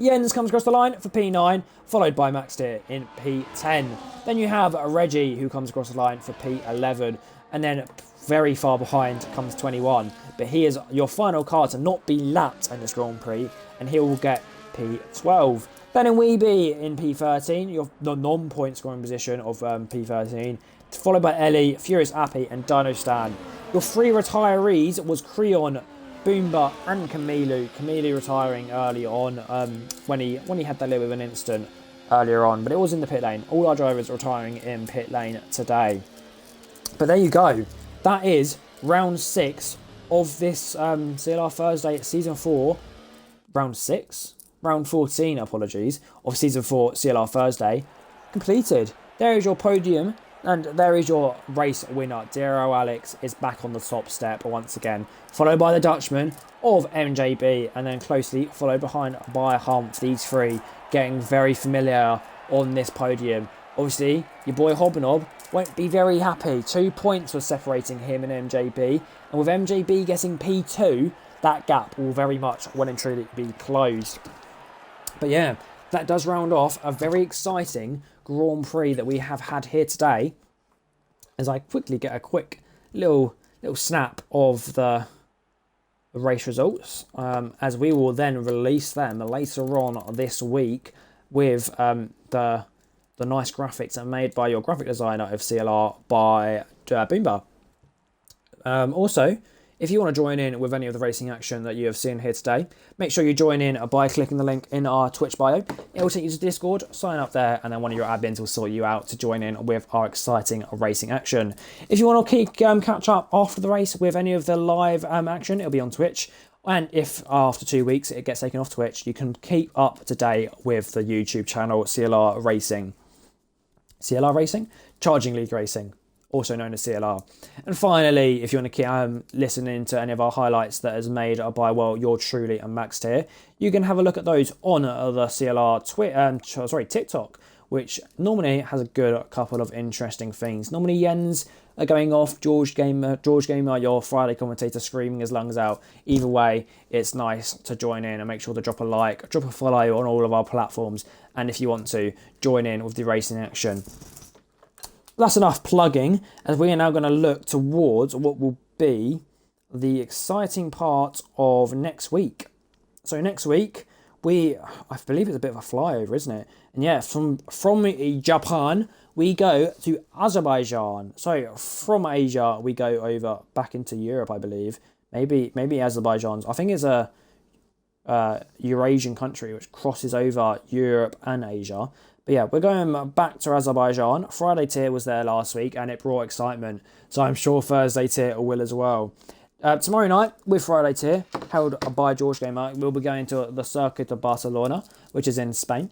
Jens comes across the line for P9, followed by Max Tier in P10. Then you have Reggie, who comes across the line for P11, and then very far behind comes 21. But he is your final car to not be lapped in this Grand Prix, and he will get P12. Then in Weeby in P13, the non-point scoring position of P13, followed by Ellie, Furious Appy, and Dino Stan. Your three retirees was Creon, Boomba, and Camilo. Camilo retiring early on when he had that little bit of an incident earlier on, but it was in the pit lane. All our drivers are retiring in pit lane today. But there you go. That is round 6 of this CLR Thursday Season 4. Round 6? Round 14, apologies, of Season 4 CLR Thursday completed. There is your podium, and there is your race winner. Dero Alex is back on the top step once again, followed by the Dutchman of MJB, and then closely followed behind by Hump. These three getting very familiar on this podium. Obviously, your boy Hobnob won't be very happy. 2 points were separating him and MJB, and with MJB getting P2, that gap will very much well and truly be closed. But yeah, that does round off a very exciting Grand Prix that we have had here today, as I quickly get a quick little snap of the race results, as we will then release them later on this week with the nice graphics that are made by your graphic designer of CLR by Boomba. Also, if you want to join in with any of the racing action that you have seen here today, make sure you join in by clicking the link in our Twitch bio. It will take you to Discord, sign up there, and then one of your admins will sort you out to join in with our exciting racing action. If you want to catch up after the race with any of the live action, it'll be on Twitch. And if after 2 weeks it gets taken off Twitch, you can keep up to date with the YouTube channel CLR Racing. CLR Racing? Charging League Racing, also known as CLR. And finally, if you want to keep listening to any of our highlights that is made by, well, You're Truly and Max here, you can have a look at those on the CLR TikTok, which normally has a good couple of interesting things. Normally Jens are going off, George Gamer, your Friday commentator, screaming his lungs out. Either way, it's nice to join in, and make sure to drop a like, drop a follow on all of our platforms, and if you want to, join in with the racing action. That's enough plugging, as we are now going to look towards what will be the exciting part of next week. So next week, I believe it's a bit of a flyover, isn't it? And yeah, from Japan, we go to Azerbaijan. So from Asia, we go over back into Europe, I believe. Maybe Azerbaijan's. I think it's a Eurasian country which crosses over Europe and Asia. But yeah, we're going back to Azerbaijan. Friday tier was there last week and it brought excitement. So I'm sure Thursday tier will as well. Tomorrow night, with Friday tier, held by George Gamer, we'll be going to the Circuit of Barcelona, which is in Spain.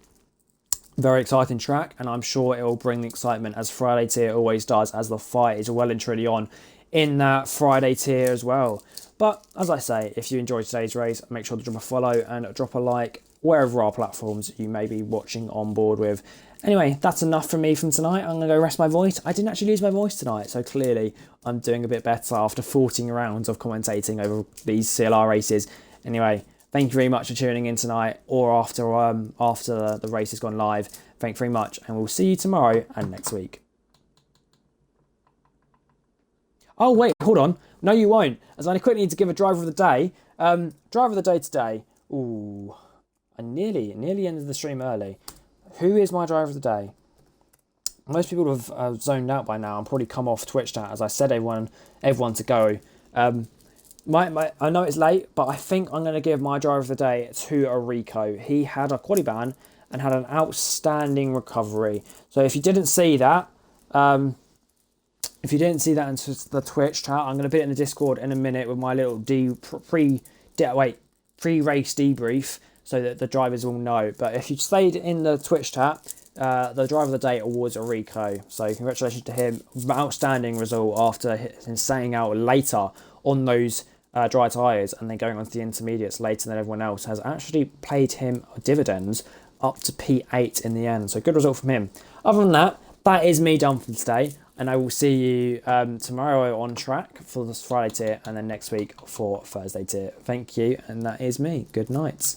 Very exciting track, and I'm sure it will bring the excitement, as Friday tier always does, as the fight is well and truly on in that Friday tier as well. But as I say, if you enjoyed today's race, make sure to drop a follow and drop a like wherever our platforms you may be watching on board with. Anyway, that's enough from me from tonight. I'm going to go rest my voice. I didn't actually lose my voice tonight, so clearly I'm doing a bit better after 14 rounds of commentating over these CLR races. Anyway, thank you very much for tuning in tonight, or after the race has gone live. Thank you very much, and we'll see you tomorrow and next week. Oh, wait, hold on. No, you won't, as I quickly need to give a driver of the day. Driver of the day today. Ooh, I nearly ended the stream early. Who is my driver of the day? Most people have zoned out by now and probably come off Twitch chat, as I said everyone to go. I know it's late, but I think I'm going to give my driver of the day to Rico. He had a Quali ban and had an outstanding recovery. So if you didn't see that, in the Twitch chat, I'm going to put it in the Discord in a minute with my little pre-race debrief, so that the drivers will know. But if you stayed in the Twitch chat, the driver of the day was Rico. So congratulations to him. Outstanding result after him staying out later on those dry tyres and then going on to the intermediates later than everyone else has actually paid him dividends up to P8 in the end. So good result from him. Other than that, that is me done for today. And I will see you tomorrow on track for this Friday tier, and then next week for Thursday tier. Thank you, and that is me. Good night.